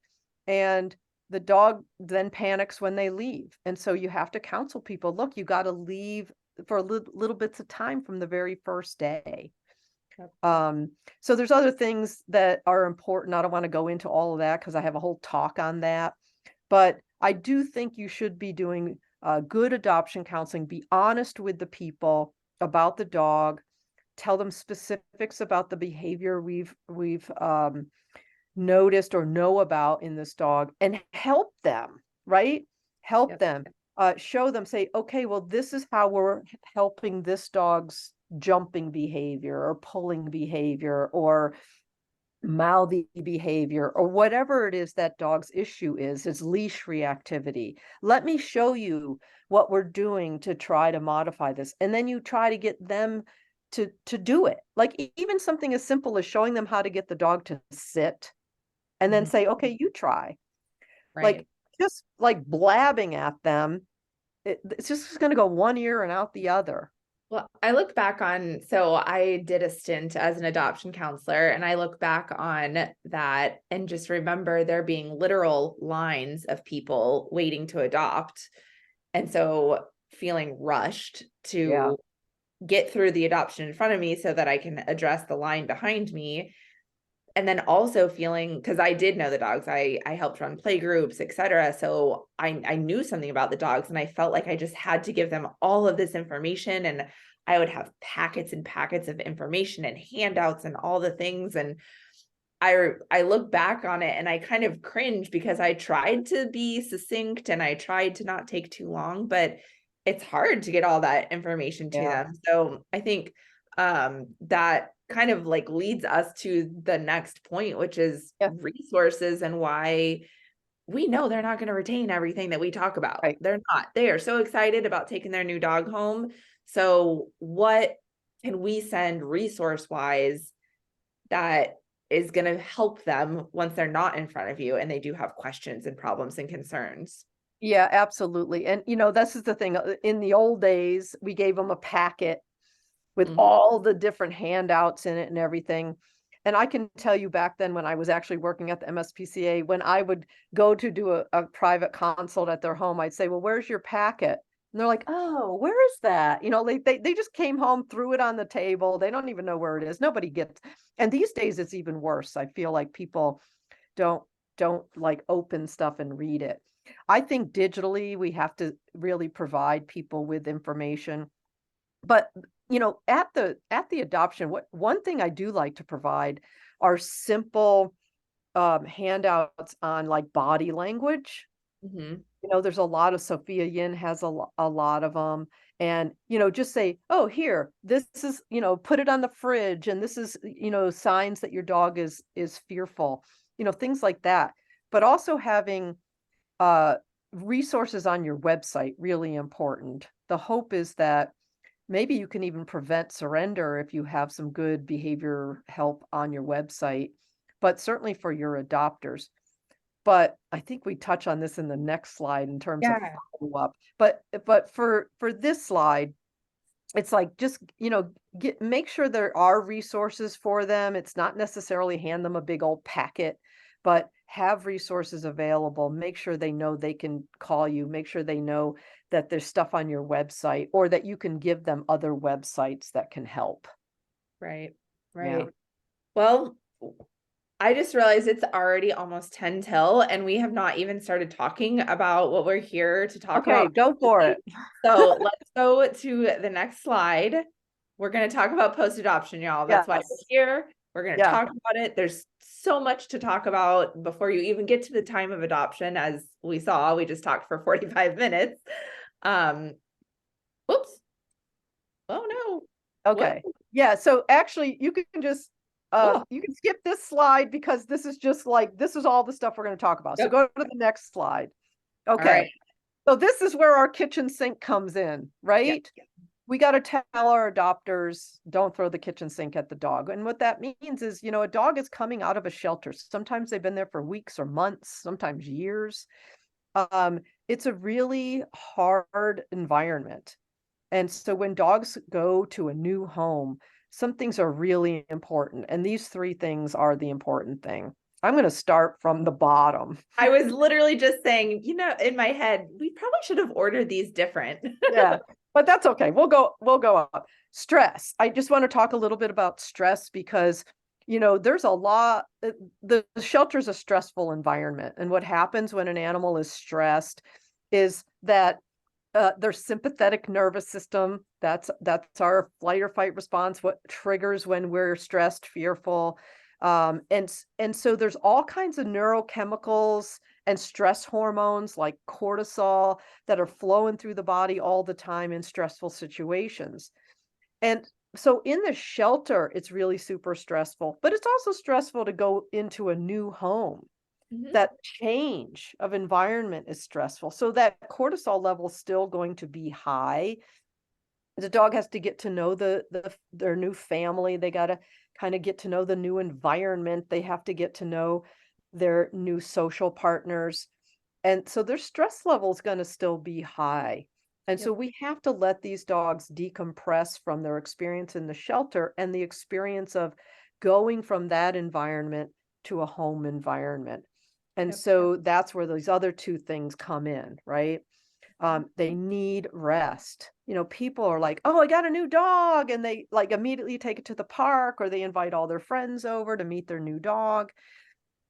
and the dog then panics when they leave. And so you have to counsel people, look, you got to leave for little bits of time from the very first day. So there's other things that are important. I don't want to go into all of that because I have a whole talk on that, but I do think you should be doing good adoption counseling. Be honest with the people about the dog. Tell them specifics about the behavior we've noticed or know about in this dog, and help them, right? Help them. Show them, say, okay, well, this is how we're helping this dog's jumping behavior or pulling behavior or mouthy behavior or whatever it is that dog's issue is, its leash reactivity. Let me show you what we're doing to try to modify this. And then you try to get them to do it. Like even something as simple as showing them how to get the dog to sit and then say, okay, you try. Right. Like just like blabbing at them, it's just going to go one ear and out the other. Well, I look back on, so I did a stint as an adoption counselor, and I look back on that and just remember there being literal lines of people waiting to adopt. And so feeling rushed to get through the adoption in front of me so that I can address the line behind me. And then also feeling, because I did know the dogs, I helped run play groups, etc. So I knew something about the dogs, and I felt like I just had to give them all of this information, and I would have packets and packets of information and handouts and all the things. And I look back on it and I kind of cringe because I tried to be succinct and I tried to not take too long, but it's hard to get all that information to them. So I think that kind of like leads us to the next point, which is resources, and why we know they're not going to retain everything that we talk about. Right. They're not. They are so excited about taking their new dog home. So what can we send resource wise that is going to help them once they're not in front of you and they do have questions and problems and concerns? Yeah, absolutely. And this is the thing. In the old days, we gave them a packet with all the different handouts in it and everything. And I can tell you back then when I was actually working at the MSPCA, when I would go to do a private consult at their home, I'd say, well, where's your packet? And they're like, oh, where is that? They just came home, threw it on the table. They don't even know where it is. Nobody gets. And these days it's even worse. I feel like people don't like open stuff and read it. I think digitally we have to really provide people with information. But at the adoption, one thing I do like to provide are simple handouts on like body language. There's a lot of, Sophia Yin has a lot of them, and just say, oh, here, this is, put it on the fridge, and this is, signs that your dog is fearful, things like that. But also having resources on your website, really important. The hope is that maybe you can even prevent surrender if you have some good behavior help on your website. but certainly for your adopters. But I think we touch on this in the next slide in terms of Yeah. follow-up. But for this slide, it's like, just, make sure there are resources for them. It's not necessarily hand them a big old packet, but have resources available. Make sure they know they can call you. Make sure they know that there's stuff on your website, or that you can give them other websites that can help. Right. Yeah. Right. Well, I just realized it's already almost 10 till, and we have not even started talking about what we're here to talk Okay, about. go for it. So let's go to the next slide. We're going to talk about post-adoption, y'all. That's why we're Yes. here. We're going to Yeah. talk about it. There's so much to talk about before you even get to the time of adoption. As we saw, we just talked for 45 minutes. Whoops. Oh no. Okay. Yeah. So actually, you can just Oh, you can skip this slide, because this is just like, this is all the stuff we're going to talk about. So yep. go to the next slide. All Okay. right. So this is where our kitchen sink comes in, right? Yep. We got to tell our adopters, don't throw the kitchen sink at the dog. And what that means is, a dog is coming out of a shelter. Sometimes they've been there for weeks or months, sometimes years. It's a really hard environment. And so when dogs go to a new home, some things are really important. And these three things are the important thing. I'm going to start from the bottom. I was literally just saying, in my head, we probably should have ordered these different. Yeah, but that's okay. We'll go up. Stress. I just want to talk a little bit about stress, because there's a lot. The shelter's a stressful environment, and what happens when an animal is stressed is that their sympathetic nervous system, that's our flight or fight response, what triggers when we're stressed, fearful, and so there's all kinds of neurochemicals and stress hormones like cortisol that are flowing through the body all the time in stressful situations. And so in the shelter, it's really super stressful, but it's also stressful to go into a new home. Mhm. That change of environment is stressful. So that cortisol level is still going to be high. The dog has to get to know their new family. They got to kind of get to know the new environment. They have to get to know their new social partners. And so their stress level is going to still be high. And so Yep. we have to let these dogs decompress from their experience in the shelter and the experience of going from that environment to a home environment. And Yep. so that's where those other two things come in, right? They need rest. People are like, oh, I got a new dog. And they like immediately take it to the park, or they invite all their friends over to meet their new dog.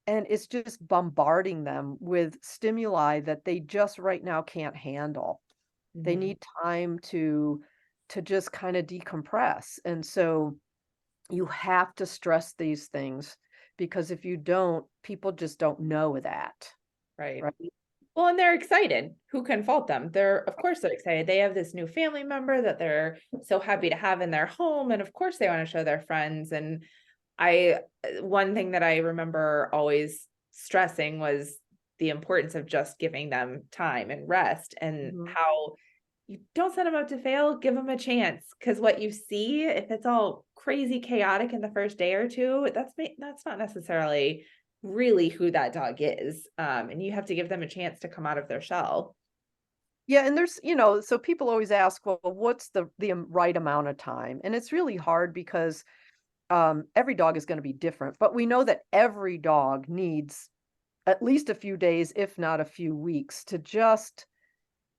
And it's just bombarding them with stimuli that they just right now can't handle. They Mhm. need time to just kind of decompress. And so you have to stress these things, because if you don't, people just don't know that. Right. Right. Well, and they're excited. Who can fault them? Of course, they're excited. They have this new family member that they're so happy to have in their home. And of course, they want to show their friends. And one thing that I remember always stressing was the importance of just giving them time and rest, and Mhm. how you don't set them up to fail, give them a chance. Because what you see, if it's all crazy chaotic in the first day or two, that's not necessarily really who that dog is. And you have to give them a chance to come out of their shell. Yeah, and there's, so people always ask, well, what's the right amount of time? And it's really hard, because every dog is going to be different, but we know that every dog needs at least a few days, if not a few weeks, to just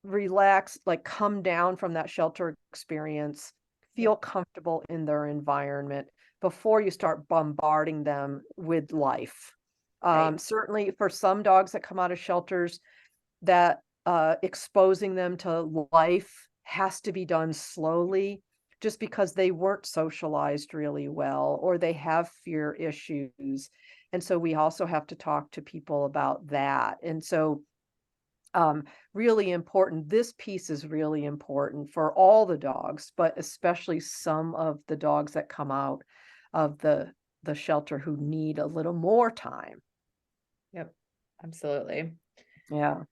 relax, like come down from that shelter experience, Yep. feel comfortable in their environment before you start bombarding them with life. Right. Certainly for some dogs that come out of shelters, that exposing them to life has to be done slowly, just because they weren't socialized really well, or they have fear issues. And so we also have to talk to people about that. And so really important. This piece is really important for all the dogs, but especially some of the dogs that come out of the shelter who need a little more time. Yep. Absolutely. Yeah.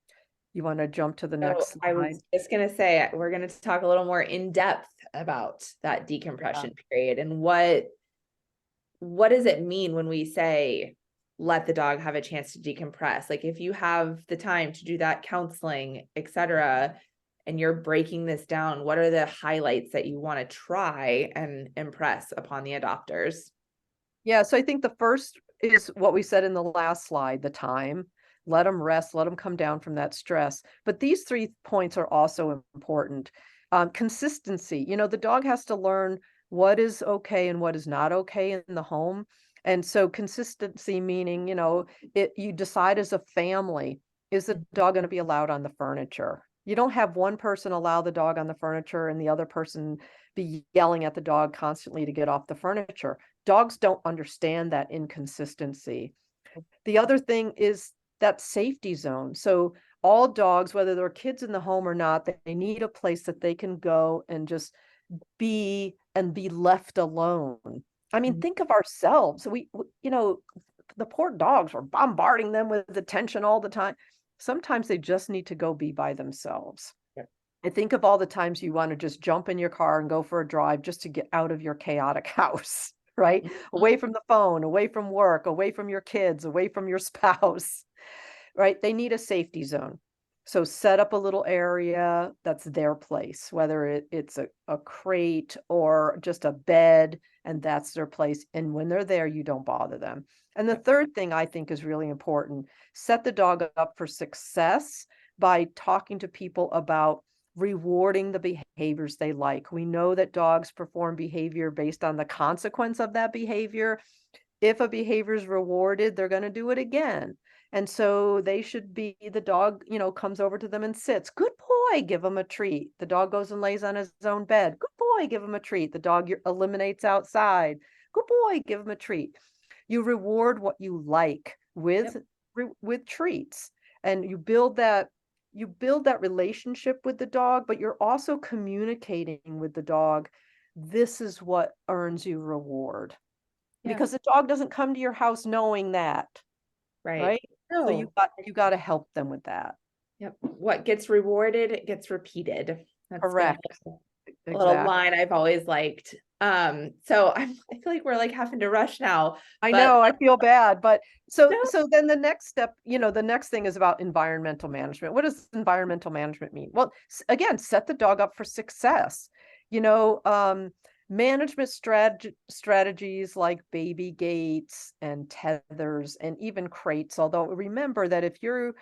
You want to jump to the So next I slide? was just going to say, we're going to talk a little more in depth about that Yeah. decompression period, and what does it mean when we say let the dog have a chance to decompress. Like if you have the time to do that counseling, etc., and you're breaking this down, what are the highlights that you want to try and impress upon the adopters? Yeah, so I think the first is what we said in the last slide, the time. Let them rest, let them come down from that stress. But these 3 points are also important. Consistency, the dog has to learn what is okay and what is not okay in the home. And so consistency meaning, you decide as a family, is the dog going to be allowed on the furniture? You don't have one person allow the dog on the furniture and the other person be yelling at the dog constantly to get off the furniture. Dogs don't understand that inconsistency. The other thing is that safety zone. So all dogs, whether there are kids in the home or not, they need a place that they can go and just be and be left alone. I mean, think of ourselves. The poor dogs, are bombarding them with attention all the time. Sometimes they just need to go be by themselves. I think of all the times you want to just jump in your car and go for a drive just to get out of your chaotic house, right? Away from the phone, away from work, away from your kids, away from your spouse, right? They need a safety zone. So set up a little area that's their place, whether it's a crate or just a bed, and that's their place. And when they're there, you don't bother them. And the third thing I think is really important, set the dog up for success by talking to people about rewarding the behaviors they like. We know that dogs perform behavior based on the consequence of that behavior. If a behavior is rewarded, they're going to do it again. And so they should be, the dog, comes over to them and sits. Good boy, give him a treat. The dog goes and lays on his own bed. Good boy, give him a treat. The dog eliminates outside. Good boy, give him a treat. You reward what you like with treats, and you build that relationship with the dog, but you're also communicating with the dog. This is what earns you reward. Because the dog doesn't come to your house knowing that. Right? No. So you got to help them with that. Yep. What gets rewarded gets repeated. That's Correct. a little line I've always liked. So I feel like we're like having to rush now. I know, I feel bad, but so then the next step, the next thing is about environmental management. What does environmental management mean? Well, again, set the dog up for success. Management strategies like baby gates and tethers and even crates. Although remember that if you're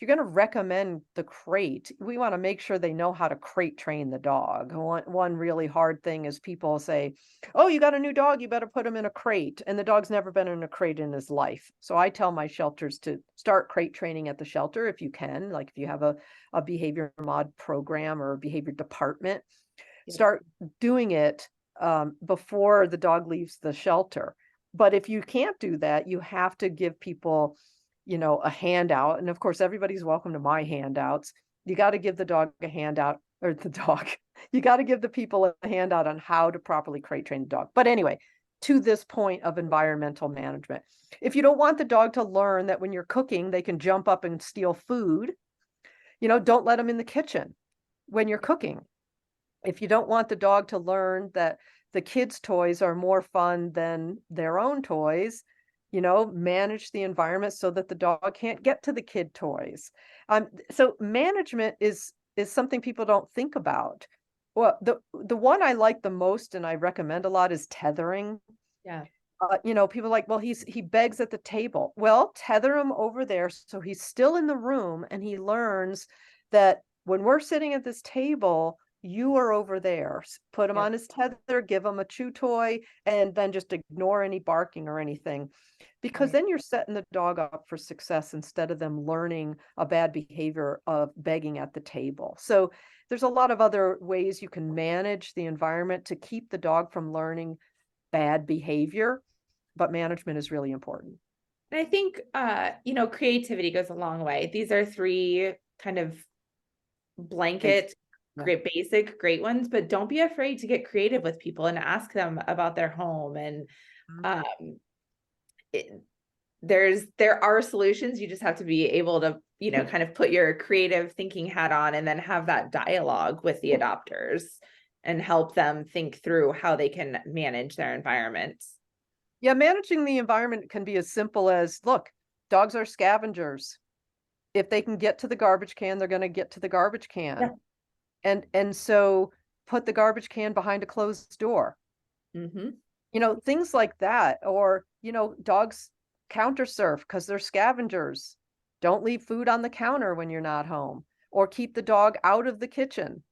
going to recommend the crate, we want to make sure they know how to crate train the dog. One really hard thing is people say, oh, you got a new dog, you better put him in a crate. And the dog's never been in a crate in his life. So I tell my shelters to start crate training at the shelter if you can. Like if you have a behavior mod program or a behavior department, start doing it before the dog leaves the shelter. But if you can't do that, you have to give people a handout. And of course, everybody's welcome to my handouts. You got to give the dog a handout, or you got to give the people a handout on how to properly crate train the dog. But anyway, to this point of environmental management, if you don't want the dog to learn that when you're cooking, they can jump up and steal food, don't let them in the kitchen when you're cooking. If you don't want the dog to learn that the kids' toys are more fun than their own toys, manage the environment so that the dog can't get to the kid toys. So management is something people don't think about. Well, the one I like the most and I recommend a lot is tethering. Yeah. People are like, well, he begs at the table. Well, tether him over there so he's still in the room and he learns that when we're sitting at this table, you are over there. Put him on his tether, give him a chew toy, and then just ignore any barking or anything. Because then you're setting the dog up for success instead of them learning a bad behavior of begging at the table. So there's a lot of other ways you can manage the environment to keep the dog from learning bad behavior, but management is really important. And I think, creativity goes a long way. These are 3 kind of blanket great ones, but don't be afraid to get creative with people and ask them about their home. And there are solutions. You just have to be able to, kind of put your creative thinking hat on and then have that dialogue with the adopters and help them think through how they can manage their environment. Yeah, managing the environment can be as simple as, look, dogs are scavengers. If they can get to the garbage can, they're going to get to the garbage Yeah. can. And so put the garbage can behind a closed door. Mm-hmm. Things like that. Or, dogs counter surf because they're scavengers. Don't leave food on the counter when you're not home, or keep the dog out of the kitchen.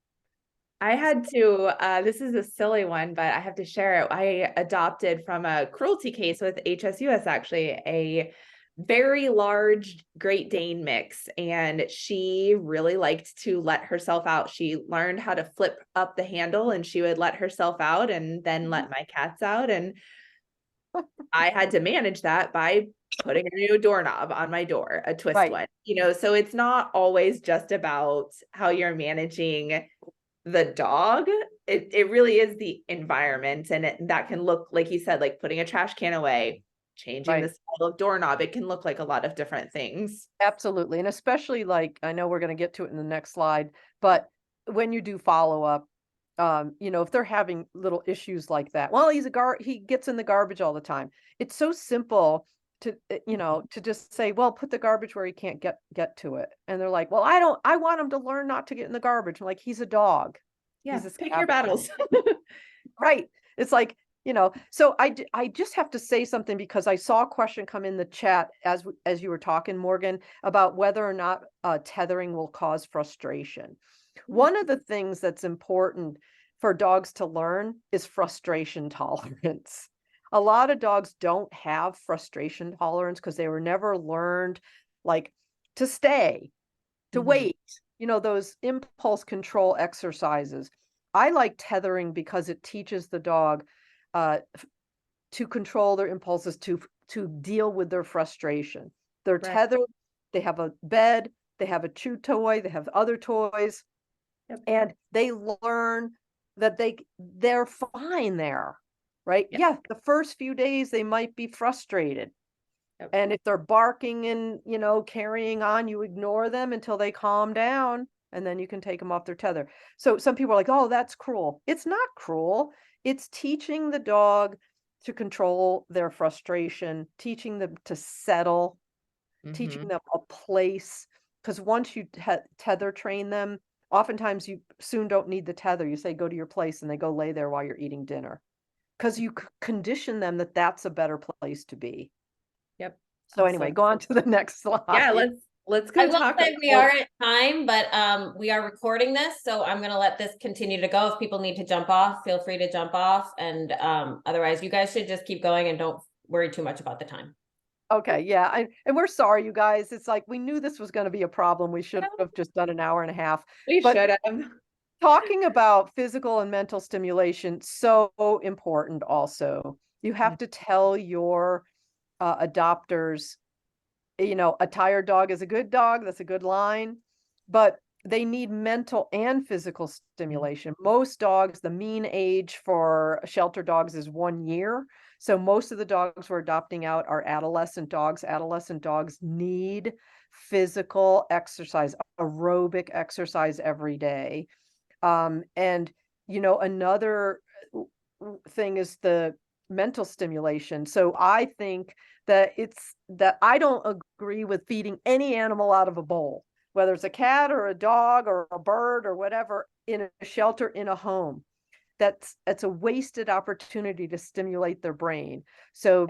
I had to, this is a silly one, but I have to share it. I adopted from a cruelty case with HSUS, actually, a very large Great Dane mix. And she really liked to let herself out. She learned how to flip up the handle and she would let herself out and then let my cats out. And I had to manage that by putting a new doorknob on my door, a twist Right. one, so it's not always just about how you're managing the dog. It really is the environment, and that can look, like you said, like putting a trash can away, changing the Right. style of doorknob. It can look like a lot of different things. Absolutely. And especially, like, I know we're going to get to it in the next slide, but when you do follow up, if they're having little issues like that, well, he gets in the garbage all the time. It's so simple to, to just say, well, put the garbage where he can't get to it. And they're like, well, I want him to learn not to get in the garbage. I'm like, he's a dog. Yeah, He's a pick your scavenger. battles. Right. It's like, so I just have to say something, because I saw a question come in the chat as you were talking, Morgan, about whether or not tethering will cause frustration. One of the things that's important for dogs to learn is frustration tolerance. A lot of dogs don't have frustration tolerance because they were never learned, like, to stay, to Mhm. wait, those impulse control exercises. I like tethering because it teaches the dog to control their impulses, to deal with their frustration. They're Right. tethered, they have a bed, they have a chew toy, they have other toys, Yep. and they learn that they're fine there, right? Yep. Yeah, the first few days they might be frustrated. Yep. And if they're barking and, carrying on, you ignore them until they calm down, and then you can take them off their tether. So some people are like, oh, that's cruel. It's not cruel. It's teaching the dog to control their frustration, teaching them to settle, teaching Mhm. them a place. Because once you tether train them, oftentimes you soon don't need the tether. You say, go to your place, and they go lay there while you're eating dinner. Because you condition them that that's a better place to be. Yep. So anyway, Awesome. go on to the next slide. Yeah, let's I go will talk say we about. are at time, but we are recording this, so I'm gonna let this continue to go. If people need to jump off, feel free to jump off, and otherwise you guys should just keep going and don't worry too much about the time. Okay, yeah, and we're sorry, you guys. It's like we knew this was going to be a problem. We should have just done an hour and a half. We But should have. talking about physical and mental stimulation, so important also. You have to tell your adopters, a tired dog is a good dog. That's a good line. But they need mental and physical stimulation. Most dogs, the mean age for shelter dogs is 1 year. So most of the dogs we're adopting out are adolescent dogs. Adolescent dogs need physical exercise, aerobic exercise every day. And, another thing is the mental stimulation. So I think that I don't agree with feeding any animal out of a bowl, whether it's a cat or a dog or a bird or whatever, in a shelter, in a home. That's a wasted opportunity to stimulate their brain. So,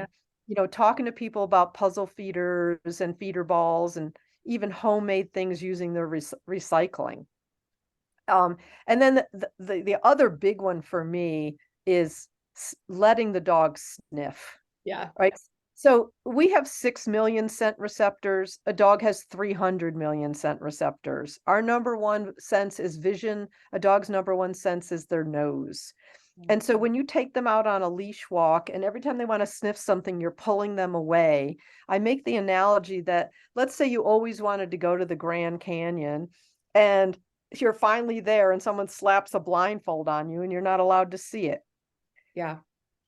Yeah. Talking to people about puzzle feeders and feeder balls, and even homemade things using their recycling. And then the other big one for me is letting the dog sniff, Yeah. right? So we have 6 million scent receptors. A dog has 300 million scent receptors. Our number one sense is vision. A dog's number one sense is their nose. And so when you take them out on a leash walk, and every time they want to sniff something, you're pulling them away. I make the analogy that, let's say you always wanted to go to the Grand Canyon, and you're finally there and someone slaps a blindfold on you and you're not allowed to see it. Yeah.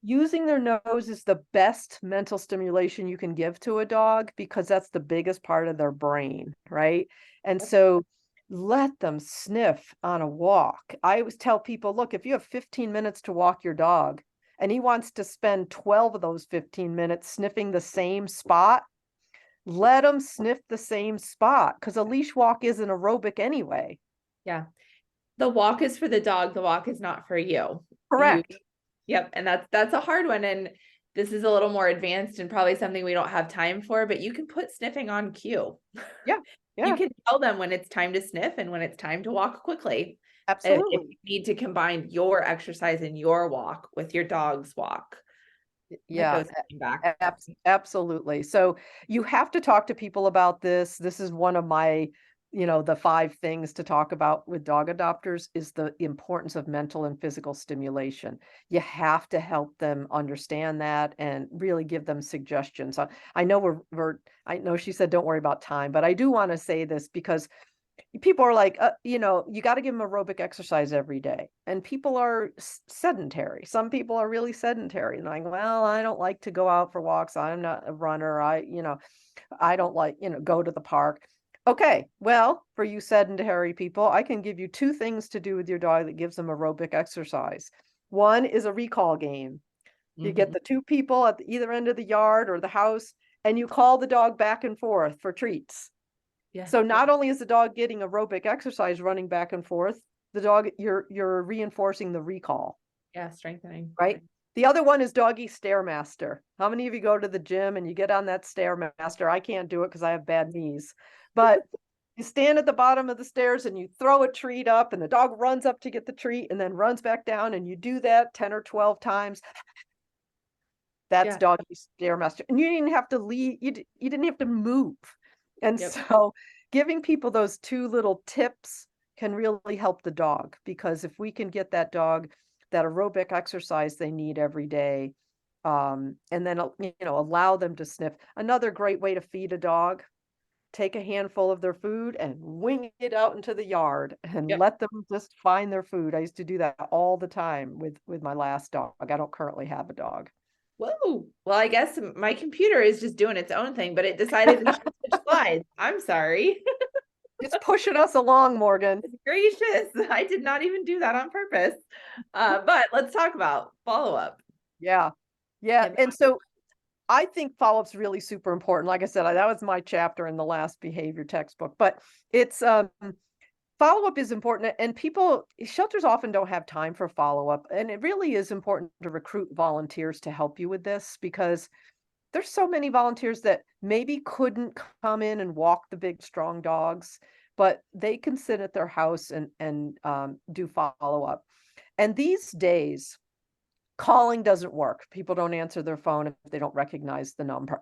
Using their nose is the best mental stimulation you can give to a dog, because that's the biggest part of their brain, right? And so let them sniff on a walk. I always tell people, look, if you have 15 minutes to walk your dog and he wants to spend 12 of those 15 minutes sniffing the same spot, let him sniff the same spot, because a leash walk isn't aerobic anyway. Yeah. The walk is for the dog. The walk is not for you. Correct. Yep. And that's a hard one. And this is a little more advanced and probably something we don't have time for, but you can put sniffing on cue. Yeah. You Yeah, can tell them when it's time to sniff and when it's time to walk quickly. If you absolutely. need to combine your exercise and your walk with your dog's walk, that Yeah, goes back. absolutely. So you have to talk to people about this. This is one of my, the 5 things to talk about with dog adopters is the importance of mental and physical stimulation. You have to help them understand that and really give them suggestions. I know I know she said don't worry about time, but I do want to say this because people are like, you got to give them aerobic exercise every day. And people are sedentary. Some people are really sedentary. And like, well, I don't like to go out for walks. I'm not a runner. I don't like, go to the park. Okay. Well, for you sedentary people, I can give you 2 things to do with your dog that gives them aerobic exercise. One is a recall game. You get the 2 people at either end of the yard or the house, and you call the dog back and forth for treats. Yeah. So not only is the dog getting aerobic exercise running back and forth, the dog, you're reinforcing the recall, Yeah. Strengthening. right? The other one is doggy stairmaster. How many of you go to the gym and you get on that stairmaster? I can't do it because I have bad knees. But you stand at the bottom of the stairs and you throw a treat up and the dog runs up to get the treat and then runs back down, and you do that 10 or 12 times. That's Yeah. doggy stairmaster. And you didn't have to leave, you didn't have to move. And Yep. so giving people those 2 little tips can really help the dog, because if we can get that dog that aerobic exercise they need every day, and then allow them to sniff. Another great way to feed a dog: take a handful of their food and wing it out into the yard and Yep. let them just find their food. I used to do that all the time with my last dog. I don't currently have a dog. Whoa. Well, I guess my computer is just doing its own thing, but it decided to switch slides. I'm sorry. It's pushing us along, Morgan. Gracious. I did not even do that on purpose. But let's talk about follow-up. Yeah. Yeah. And so I think follow-up's really super important. Like I said, that was my chapter in the last behavior textbook, but it's follow-up is important, and shelters often don't have time for follow-up. And it really is important to recruit volunteers to help you with this, because there's so many volunteers that maybe couldn't come in and walk the big, strong dogs, but they can sit at their house and do follow-up. And these days, calling doesn't work. People don't answer their phone if they don't recognize the number.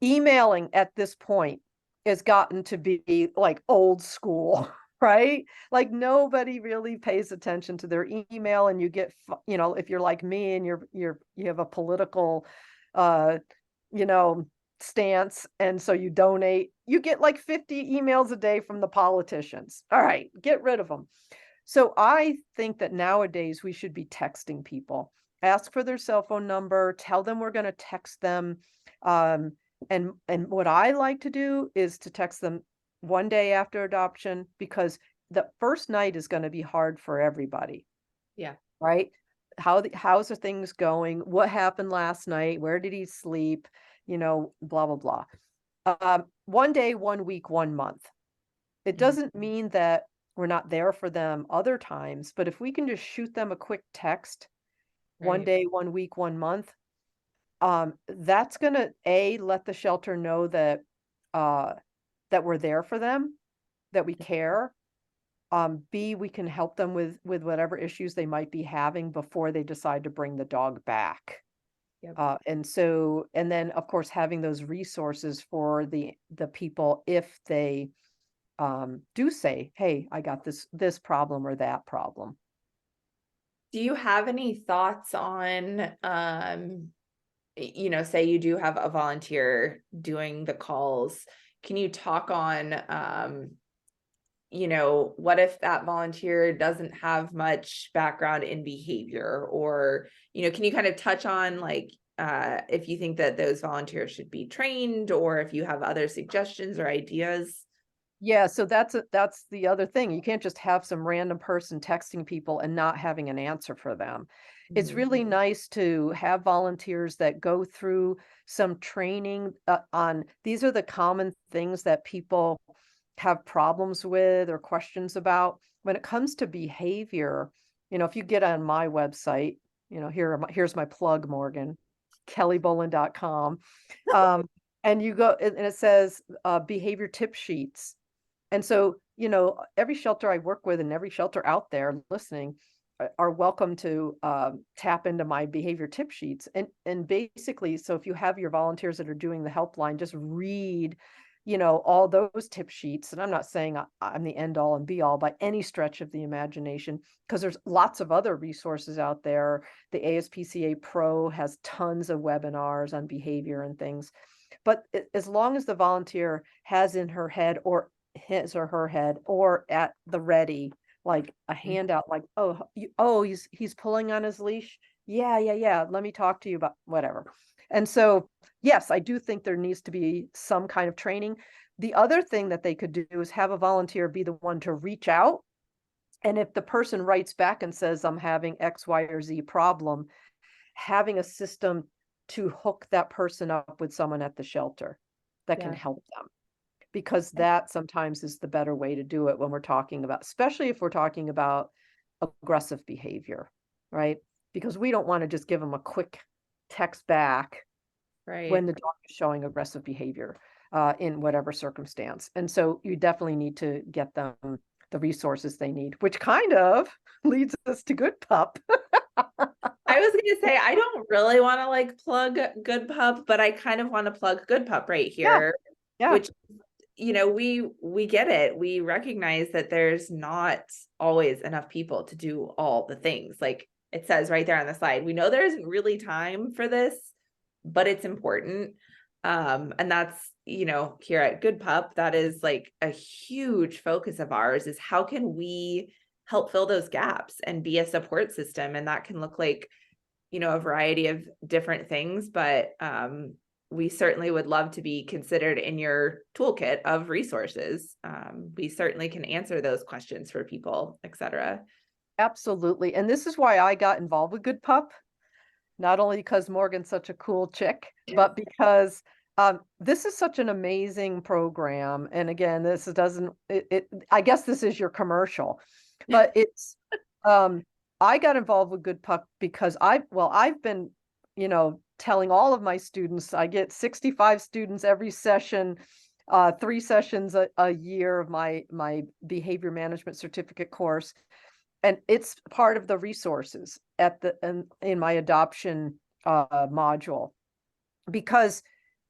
Emailing at this point has gotten to be like old school, right? Like nobody really pays attention to their email, and you get, if you're like me and you have a political, stance, and so you donate, you get like 50 emails a day from the politicians. All right, get rid of them. So I think that nowadays we should be texting people. Ask for their cell phone number, tell them we're going to text them. And what I like to do is to text them one day after adoption, because the first night is going to be hard for everybody. Yeah. Right? How's the things going? What happened last night? Where did he sleep? Blah, blah, blah. 1 day, 1 week, 1 month. It doesn't mean that we're not there for them other times, but if we can just shoot them a quick text, 1 day, 1 week, 1 month, that's gonna let the shelter know that that we're there for them, that we care. B, we can help them with whatever issues they might be having before they decide to bring the dog back. Yep. And then of course having those resources for the people if they do say, hey, I got this problem or that problem. Do you have any thoughts on, say you do have a volunteer doing the calls? Can you talk on, what if that volunteer doesn't have much background in behavior, or, can you kind of touch on like, if you think that those volunteers should be trained, or if you have other suggestions or ideas? Yeah, so that's the other thing. You can't just have some random person texting people and not having an answer for them. It's Mhm. really nice to have volunteers that go through some training on these are the common things that people have problems with or questions about. When it comes to behavior, if you get on my website, here's my plug, Morgan, kellybolin.com. And you go and it says behavior tip sheets. And so, every shelter I work with and every shelter out there listening are welcome to tap into my behavior tip sheets. And basically, so if you have your volunteers that are doing the helpline, just read, all those tip sheets. And I'm not saying I'm the end all and be all by any stretch of the imagination, because there's lots of other resources out there. The ASPCA Pro has tons of webinars on behavior and things. But as long as the volunteer has in her head or his or her head or at the ready, like a handout, like, he's pulling on his leash. Yeah. Let me talk to you about whatever. And so, yes, I do think there needs to be some kind of training. The other thing that they could do is have a volunteer be the one to reach out. And if the person writes back and says, I'm having X, Y, or Z problem, having a system to hook that person up with someone at the shelter that can Yeah. help them, because that sometimes is the better way to do it when we're talking about, especially if we're talking about aggressive behavior, right? Because we don't want to just give them a quick text back Right. when the dog is showing aggressive behavior in whatever circumstance. And so you definitely need to get them the resources they need, which kind of leads us to Good Pup. I was gonna say I don't really want to like plug Good Pup, but I kind of want to plug Good Pup right Yeah, here, yeah. which we get it. We recognize that there's not always enough people to do all the things. Like it says right there on the slide. We know there isn't really time for this, but it's important. And that's, here at Good Pup, that is like a huge focus of ours is how can we help fill those gaps and be a support system? And that can look like, a variety of different things, but we certainly would love to be considered in your toolkit of resources. We certainly can answer those questions for people, et cetera. Absolutely. And this is why I got involved with Good Pup, not only because Morgan's such a cool chick, but because this is such an amazing program. And again, this doesn't, I guess this is your commercial, but um, I got involved with Good Pup because I've been, telling all of my students, I get 65 students every session, 3 sessions a year of my behavior management certificate course. And it's part of the resources in my adoption module, because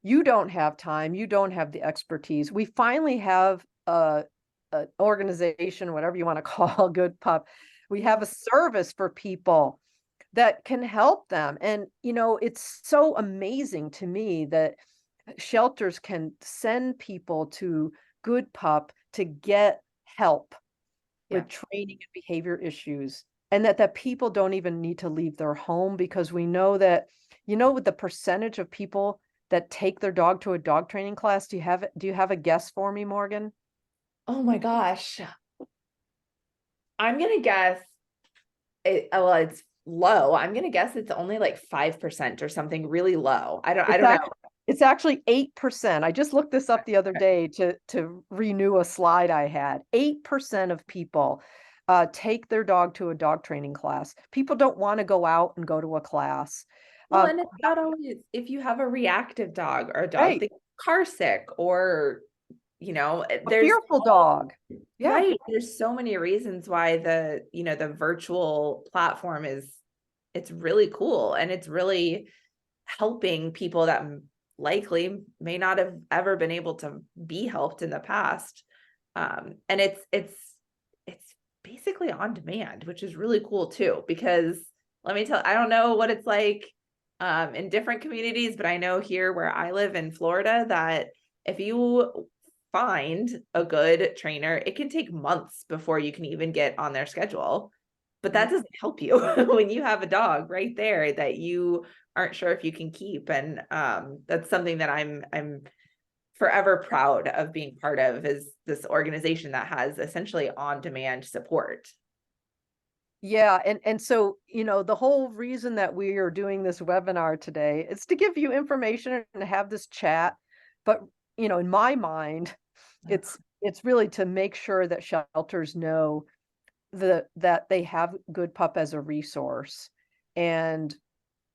you don't have time, you don't have the expertise. We finally have an organization, whatever you want to call Good Pup. We have a service for people that can help them. And, it's so amazing to me that shelters can send people to Good Pup to get help Yeah. with training and behavior issues, and that people don't even need to leave their home, because we know that, with the percentage of people that take their dog to a dog training class. Do you have a guess for me, Morgan? Oh my gosh. I'm gonna guess it's low. I'm gonna guess it's only like 5% or something really low. I don't know. It's actually 8%. I just looked this up the other day to renew a slide I had. 8% of people take their dog to a dog training class. People don't want to go out and go to a class. Well, and it's not always if you have a reactive dog or a dog Right. that's car sick or A there's fearful dog. Yeah. right. There's so many reasons why the virtual platform it's really cool and it's really helping people that likely may not have ever been able to be helped in the past. And it's basically on demand, which is really cool too, because let me tell, I don't know what it's like in different communities, but I know here where I live in Florida that if you find a good trainer, it can take months before you can even get on their schedule. But that doesn't help you when you have a dog right there that you aren't sure if you can keep. And that's something that I'm forever proud of being part of, is this organization that has essentially on-demand support. Yeah, and so, the whole reason that we are doing this webinar today is to give you information and have this chat. But, in my mind, it's really to make sure that shelters know that they have Good Pup as a resource, and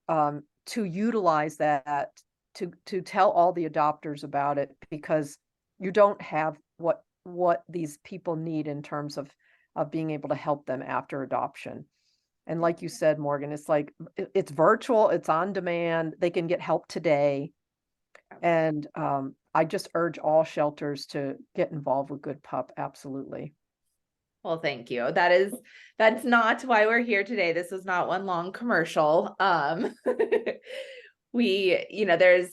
to utilize that to tell all the adopters about it, because you don't have what these people need in terms of being able to help them after adoption. And like you said, Morgan, it's like it's virtual, it's on demand, they can get help today. And I just urge all shelters to get involved with Good Pup. Absolutely. Well, thank you. That's not why we're here today. This was not one long commercial. There's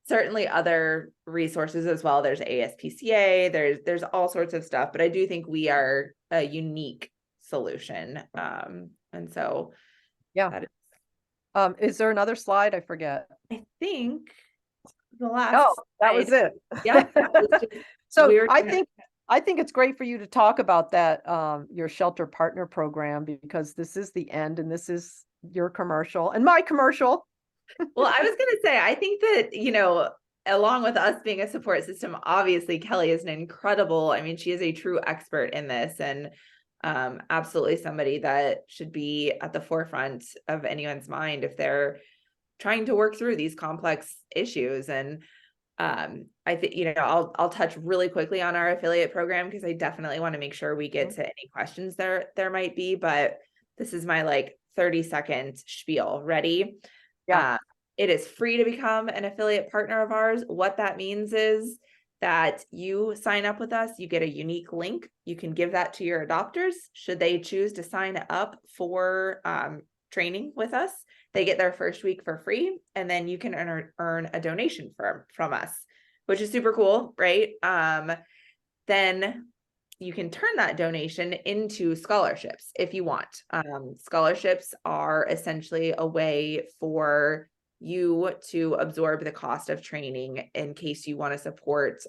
certainly other resources as well. There's ASPCA, there's all sorts of stuff, but I do think we are a unique solution. And so yeah. Is there another slide? I forget. I think the last that slide. was it. Yeah. So I think it's great for you to talk about that, your shelter partner program, because this is the end and this is your commercial and my commercial. Well, I was going to say, I think that, along with us being a support system, obviously Kelly is she is a true expert in this, and absolutely somebody that should be at the forefront of anyone's mind if they're trying to work through these complex issues. And I think, I'll touch really quickly on our affiliate program, because I definitely want to make sure we get to any questions there might be, but this is my 30-second spiel. Ready? Yeah. It is free to become an affiliate partner of ours. What that means is that you sign up with us, you get a unique link. You can give that to your adopters. Should they choose to sign up for training with us, they get their first week for free, and then you can earn a donation from us, which is super cool, right? Then you can turn that donation into scholarships if you want. Scholarships are essentially a way for you to absorb the cost of training in case you want to support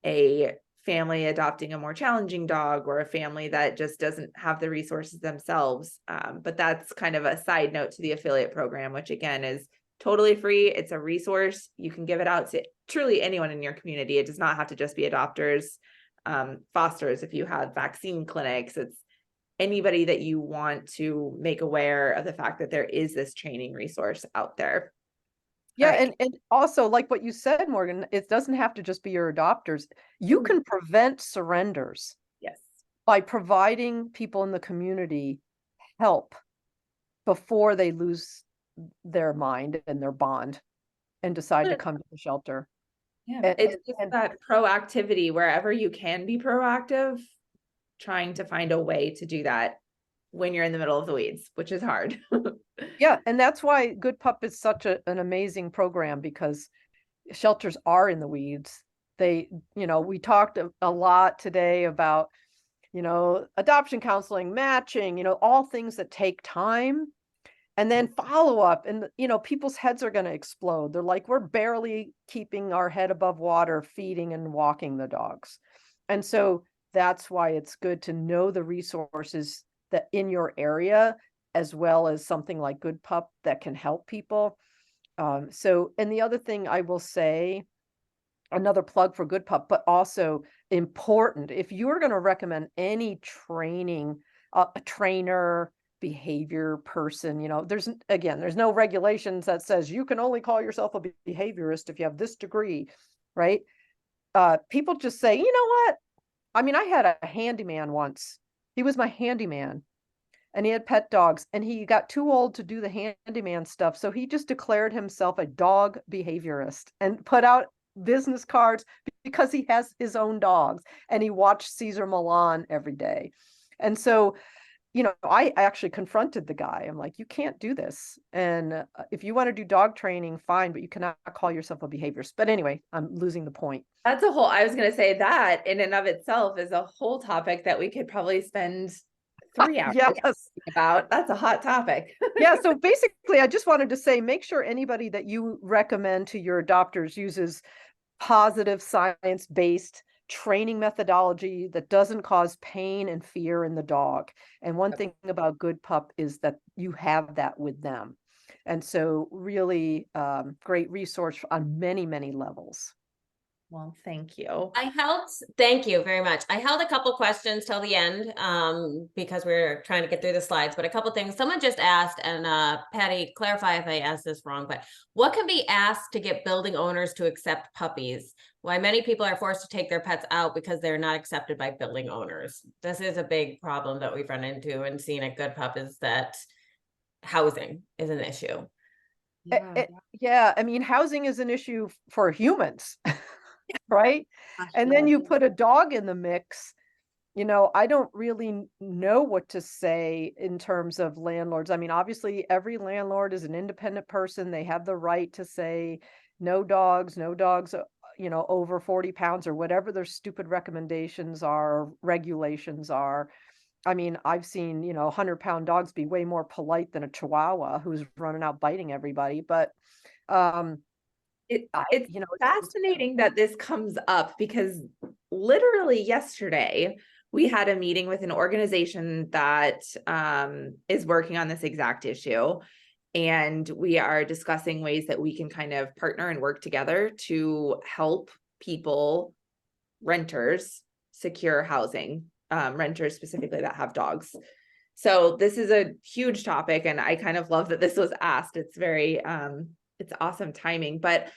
a family adopting a more challenging dog, or a family that just doesn't have the resources themselves. But that's kind of a side note to the affiliate program, which again is totally free. It's a resource. You can give it out to truly anyone in your community. It does not have to just be adopters. Fosters, if you have vaccine clinics, it's anybody that you want to make aware of the fact that there is this training resource out there. Yeah, right. And also, like what you said, Morgan, it doesn't have to just be your adopters. You can prevent surrenders. Yes. By providing people in the community help before they lose their mind and their bond and decide to come to the shelter. Yeah, it's just that proactivity, wherever you can be proactive, trying to find a way to do that when you're in the middle of the weeds, which is hard. Yeah, and that's why Good Pup is such an amazing program, because shelters are in the weeds. We talked a lot today about, adoption counseling, matching, all things that take time. And then follow up, and people's heads are going to explode. They're like, we're barely keeping our head above water, feeding and walking the dogs. And so that's why it's good to know the resources that in your area, as well as something like Good Pup that can help people. And the other thing I will say, another plug for Good Pup, but also important, if you're going to recommend any training, a trainer, behavior person, there's no regulations that says you can only call yourself a behaviorist if you have this degree, right? People just say, you know what? I had a handyman once. He was my handyman, and he had pet dogs, and he got too old to do the handyman stuff. So he just declared himself a dog behaviorist and put out business cards because he has his own dogs, and he watched Cesar Millan every day. And so I actually confronted the guy. I'm like, you can't do this. And if you want to do dog training, fine, but you cannot call yourself a behaviorist. But anyway, I'm losing the point. I was going to say that in and of itself is a whole topic that we could probably spend 3 hours about. That's a hot topic. Yeah. So basically, I just wanted to say, make sure anybody that you recommend to your adopters uses positive science-based training methodology that doesn't cause pain and fear in the dog. And one thing about Good Pup is that you have that with them. And so really great resource on many, many levels. Well, thank you. Thank you very much. I held a couple questions till the end because we're trying to get through the slides, but a couple things. Someone just asked, and Patty, clarify if I asked this wrong, but what can be asked to get building owners to accept puppies? Why many people are forced to take their pets out because they're not accepted by building owners. This is a big problem that we've run into and seen at Good Pup, is that housing is an issue. Yeah, I mean, housing is an issue for humans. Right? Gosh, And then yeah. you put a dog in the mix, you know, I don't really know what to say in terms of landlords. I mean, obviously, every landlord is an independent person. They have the right to say no dogs, you know, over 40 pounds or whatever their stupid recommendations are, or regulations are. I mean, I've seen, you know, 100-pound dogs be way more polite than a Chihuahua who's running out biting everybody. But, It's you know, fascinating that this comes up because literally yesterday we had a meeting with an organization that is working on this exact issue. And we are discussing ways that we can kind of partner and work together to help people, renters, secure housing, renters specifically that have dogs. So this is a huge topic, and I kind of love that this was asked. It's very it's awesome timing. But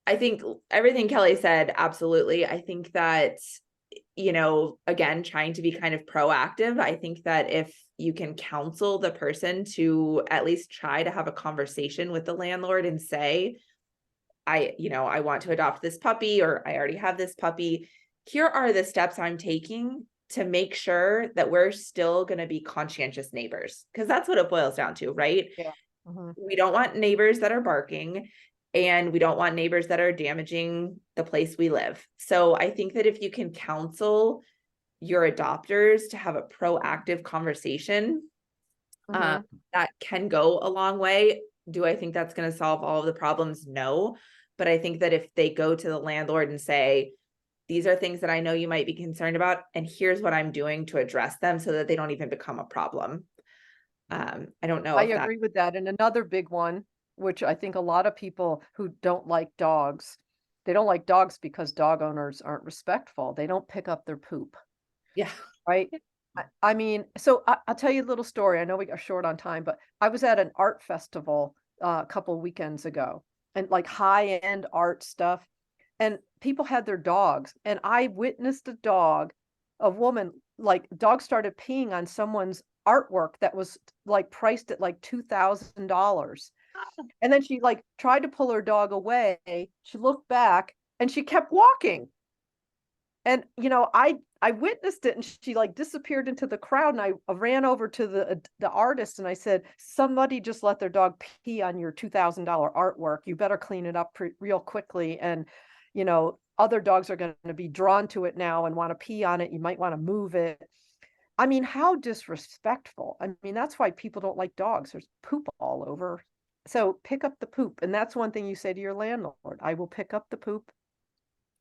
I think everything Kelly said, absolutely. I think that, you know, again, trying to be kind of proactive. I think that if you can counsel the person to at least try to have a conversation with the landlord and say, I want to adopt this puppy, or I already have this puppy. Here are the steps I'm taking to make sure that we're still going to be conscientious neighbors. Because that's what it boils down to, right? yeah. Mhm. We don't want neighbors that are barking, and we don't want neighbors that are damaging the place we live. So I think that if you can counsel your adopters to have a proactive conversation, Mhm. that can go a long way. Do I think that's going to solve all of the problems? No. But I think that if they go to the landlord and say, these are things that I know you might be concerned about, and here's what I'm doing to address them so that they don't even become a problem. I don't know I if that. agree with that. And another big one, which I think a lot of people who don't like dogs, they don't like dogs because dog owners aren't respectful. They don't pick up their poop, Yeah. right? I mean, so I'll tell you a little story. I know we are short on time, but I was at an art festival a couple weekends ago, and like high-end art stuff, and people had their dogs, and I witnessed a woman, like dog started peeing on someone's artwork that was like priced at like $2,000. And then she like tried to pull her dog away. She looked back and she kept walking. And you know, I witnessed it, and she like disappeared into the crowd, and I ran over to the artist and I said, somebody just let their dog pee on your $2,000 artwork. You better clean it up real quickly. And you know, other dogs are going to be drawn to it now and want to pee on it. You might want to move it. I mean, how disrespectful. I mean, that's why people don't like dogs. There's poop all over. So pick up the poop. And that's one thing you say to your landlord. I will pick up the poop.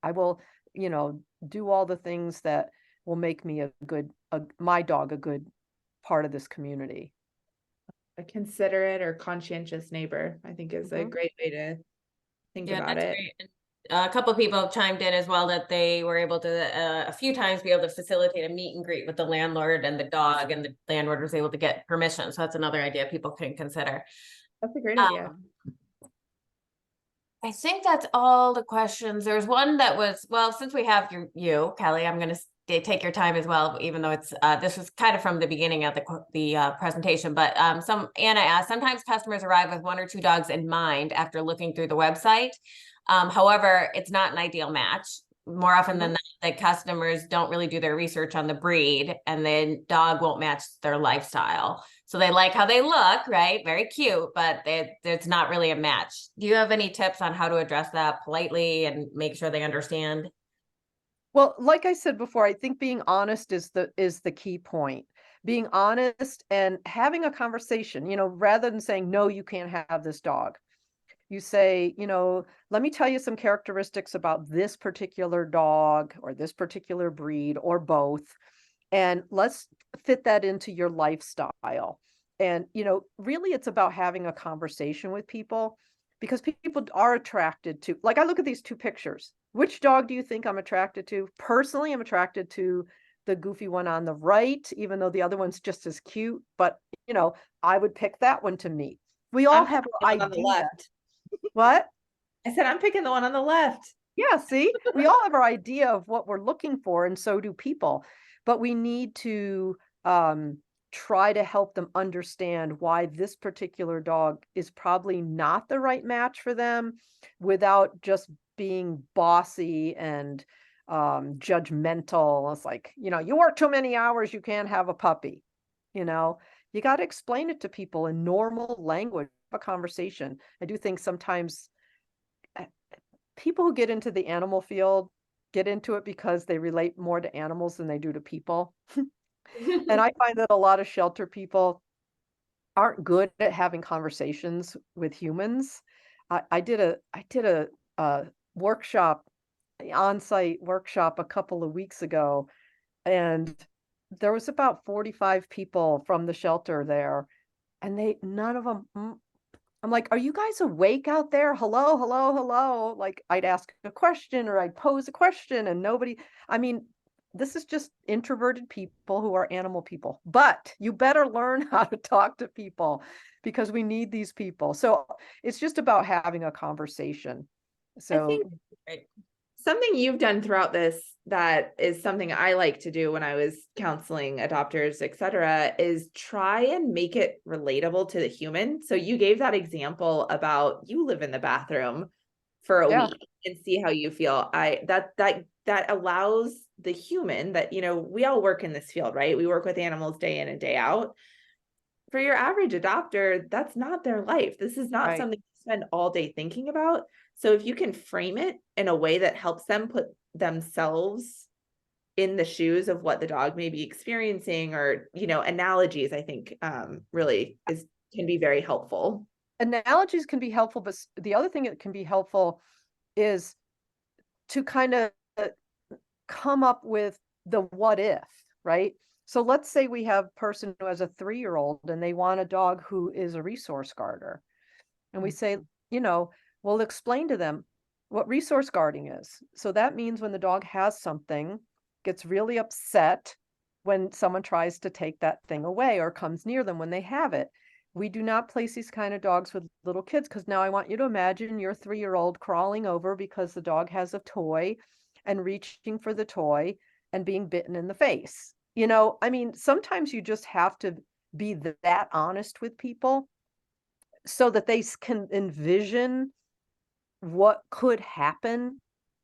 I will, you know, do all the things that will make me my dog a good part of this community. A considerate or conscientious neighbor, I think, is a Mhm. great way to think about that's it. great. And a couple of people chimed in as well that they were able to a few times be able to facilitate a meet and greet with the landlord and the dog, and the landlord was able to get permission. So that's another idea people can consider. That's a great idea. I think that's all the questions. There's one that was, well, since we have you, Kelly, I'm going to take your time as well, even though it's this was kind of from the beginning of the presentation. But Anna asked, sometimes customers arrive with 1 or 2 dogs in mind after looking through the website. However, it's not an ideal match. More often than not, the customers don't really do their research on the breed, and the dog won't match their lifestyle. So they like how they look, right? Very cute, but it's not really a match. Do you have any tips on how to address that politely and make sure they understand? Well, like I said before, I think being honest is the key point. Being honest and having a conversation, you know, rather than saying, no, you can't have this dog. You say, let me tell you some characteristics about this particular dog or this particular breed or both. And let's fit that into your lifestyle. And, really it's about having a conversation with people because people are attracted to, like, I look at these two pictures. Which dog do you think I'm attracted to? Personally, I'm attracted to the goofy one on the right, even though the other one's just as cute. But, I would pick that one to meet. We all I'm have picking our the one on the idea. left. What? I said, I'm picking the one on the left. Yeah, see, we all have our idea of what we're looking for, and so do people. But we need to try to help them understand why this particular dog is probably not the right match for them without just being bossy and judgmental. It's like, you work too many hours, you can't have a puppy. You got to explain it to people in normal language, a conversation. I do think sometimes people who get into the animal field get into it because they relate more to animals than they do to people. And I find that a lot of shelter people aren't good at having conversations with humans. I did a workshop, on-site workshop a couple of weeks ago, and there was about 45 people from the shelter there, and none of them I'm like, "Are you guys awake out there? Hello, hello, hello." Like, I'd ask a question or I'd pose a question and nobody, I mean, this is just introverted people who are animal people. But you better learn how to talk to people because we need these people. So it's just about having a conversation. I So think something you've done throughout this that is something I like to do when I was counseling adopters, et cetera, is try and make it relatable to the human. So you gave that example about you live in the bathroom for a yeah, week and see how you feel. That allows the human that, we all work in this field, right? We work with animals day in and day out. For your average adopter, that's not their life. This is not right. something to spend all day thinking about. So if you can frame it in a way that helps them put themselves in the shoes of what the dog may be experiencing, or, analogies, I think really can be very helpful. Analogies can be helpful, but the other thing that can be helpful is to kind of come up with the what if, right? So let's say we have a person who has a 3-year-old and they want a dog who is a resource guarder. And we say, we'll explain to them what resource guarding is. So that means when the dog has something, gets really upset when someone tries to take that thing away or comes near them when they have it. We do not place these kind of dogs with little kids because now I want you to imagine your 3-year-old crawling over because the dog has a toy and reaching for the toy and being bitten in the face. I mean, sometimes you just have to be that honest with people so that they can envision what could happen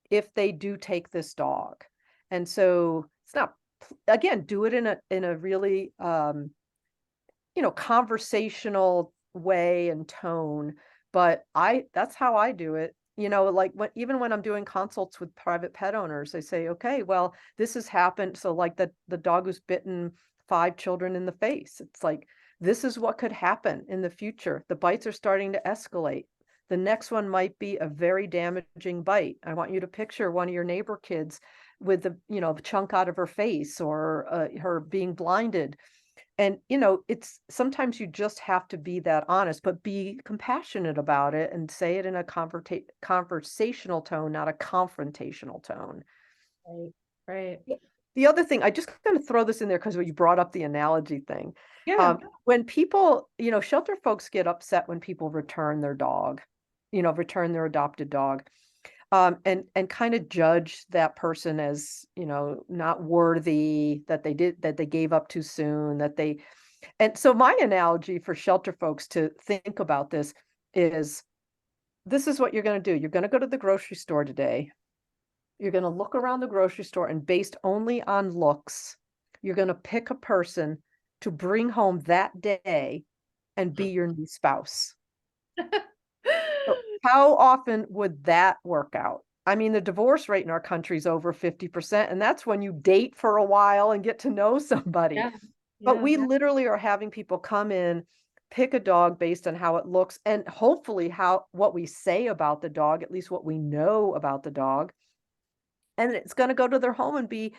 if they do take this dog. And so it's not, again, do it in a really conversational way and tone. But that's how I do it. Like even when I'm doing consults with private pet owners, they say, okay, well, this has happened. So like the dog who's bitten 5 children in the face, it's like, this is what could happen in the future. The bites are starting to escalate. The next one might be a very damaging bite. I want you to picture one of your neighbor kids with the chunk out of her face, or her being blinded. And it's sometimes you just have to be that honest, but be compassionate about it and say it in a conversational tone, not a confrontational tone. Right. Right. The other thing, I just going to throw this in there because you brought up the analogy thing. Yeah. When people, shelter folks get upset when people return their dog, return their adopted dog, and kind of judge that person as, not worthy, that they gave up too soon, and so my analogy for shelter folks to think about this is what you're going to do. You're going to go to the grocery store today. You're going to look around the grocery store, and based only on looks, you're going to pick a person to bring home that day and be your new spouse. So how often would that work out? I mean, the divorce rate in our country is over 50%, and that's when you date for a while and get to know somebody. Yeah. But Yeah. we literally are having people come in pick a dog based on how it looks and hopefully what we say about the dog, at least what we know about the dog. And it's going to go to their home and be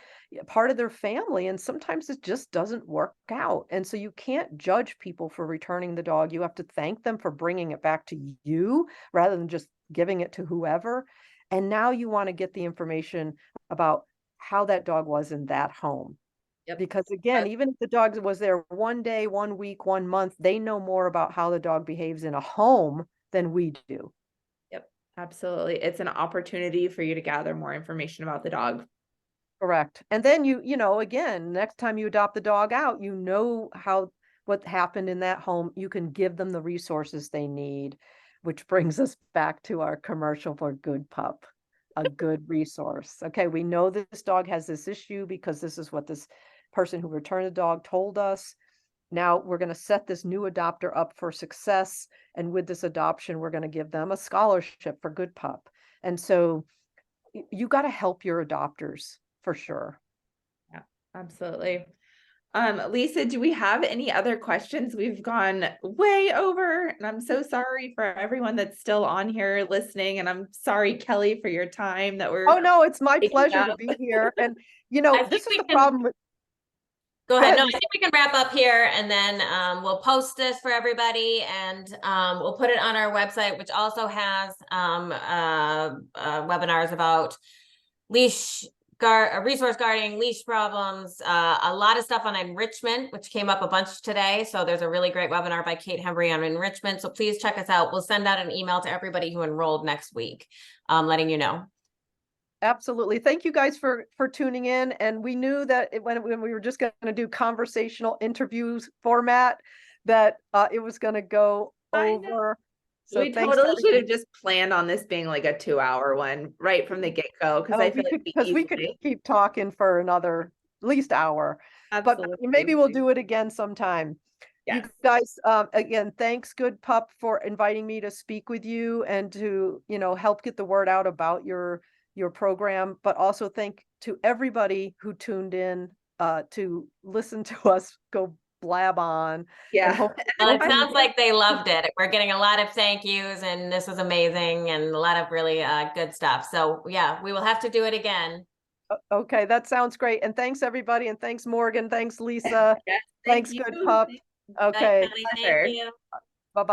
part of their family. And sometimes it just doesn't work out. And so you can't judge people for returning the dog. You have to thank them for bringing it back to you rather than just giving it to whoever. And now you want to get the information about how that dog was in that home. Yep. Because again, even if the dog was there 1 day, 1 week, 1 month, they know more about how the dog behaves in a home than we do. Yep, absolutely. It's an opportunity for you to gather more information about the dog. Correct. And then you know, again, next time you adopt the dog out, you know what happened in that home. You can give them the resources they need, which brings us back to our commercial for Good Pup, a good resource. Okay, we know this dog has this issue because this is what this person who returned the dog told us. Now we're going to set this new adopter up for success. And with this adoption, we're going to give them a scholarship for Good Pup. And so you got to help your adopters for sure. Yeah, absolutely. Lisa, do we have any other questions? We've gone way over, and I'm so sorry for everyone that's still on here listening. And I'm sorry, Kelly, for your time that we're. Oh no, it's my taking pleasure to up. be here. And you know, I this think is we the can- problem with. Go ahead. No, I Lisa. think we can wrap up here and then we'll post this for everybody and we'll put it on our website, which also has webinars about resource guarding, leash problems, a lot of stuff on enrichment, which came up a bunch today. So there's a really great webinar by Kate Hembry on enrichment. So please check us out. We'll send out an email to everybody who enrolled next week, letting you know. Absolutely. Thank you guys for tuning in. And we knew that when we were just going to do conversational interviews format, that it was going to go over. So we totally should have just planned on this being like a 2-hour one right from the get-go, because I feel like we could keep talking for another at least hour. Absolutely. But maybe we'll do it again sometime. Yes. You guys, again, thanks Good Pup for inviting me to speak with you and to, you know, help get the word out about your program, but also thank to everybody who tuned in to listen to us go blab on. Yeah. Well, it sounds like they loved it. We're getting a lot of thank yous and this was amazing and a lot of really good stuff. So yeah, we will have to do it again. Okay, that sounds great. And thanks everybody. And thanks Morgan. Thanks Lisa. Yes, thanks Good Pup. Okay. Thank you.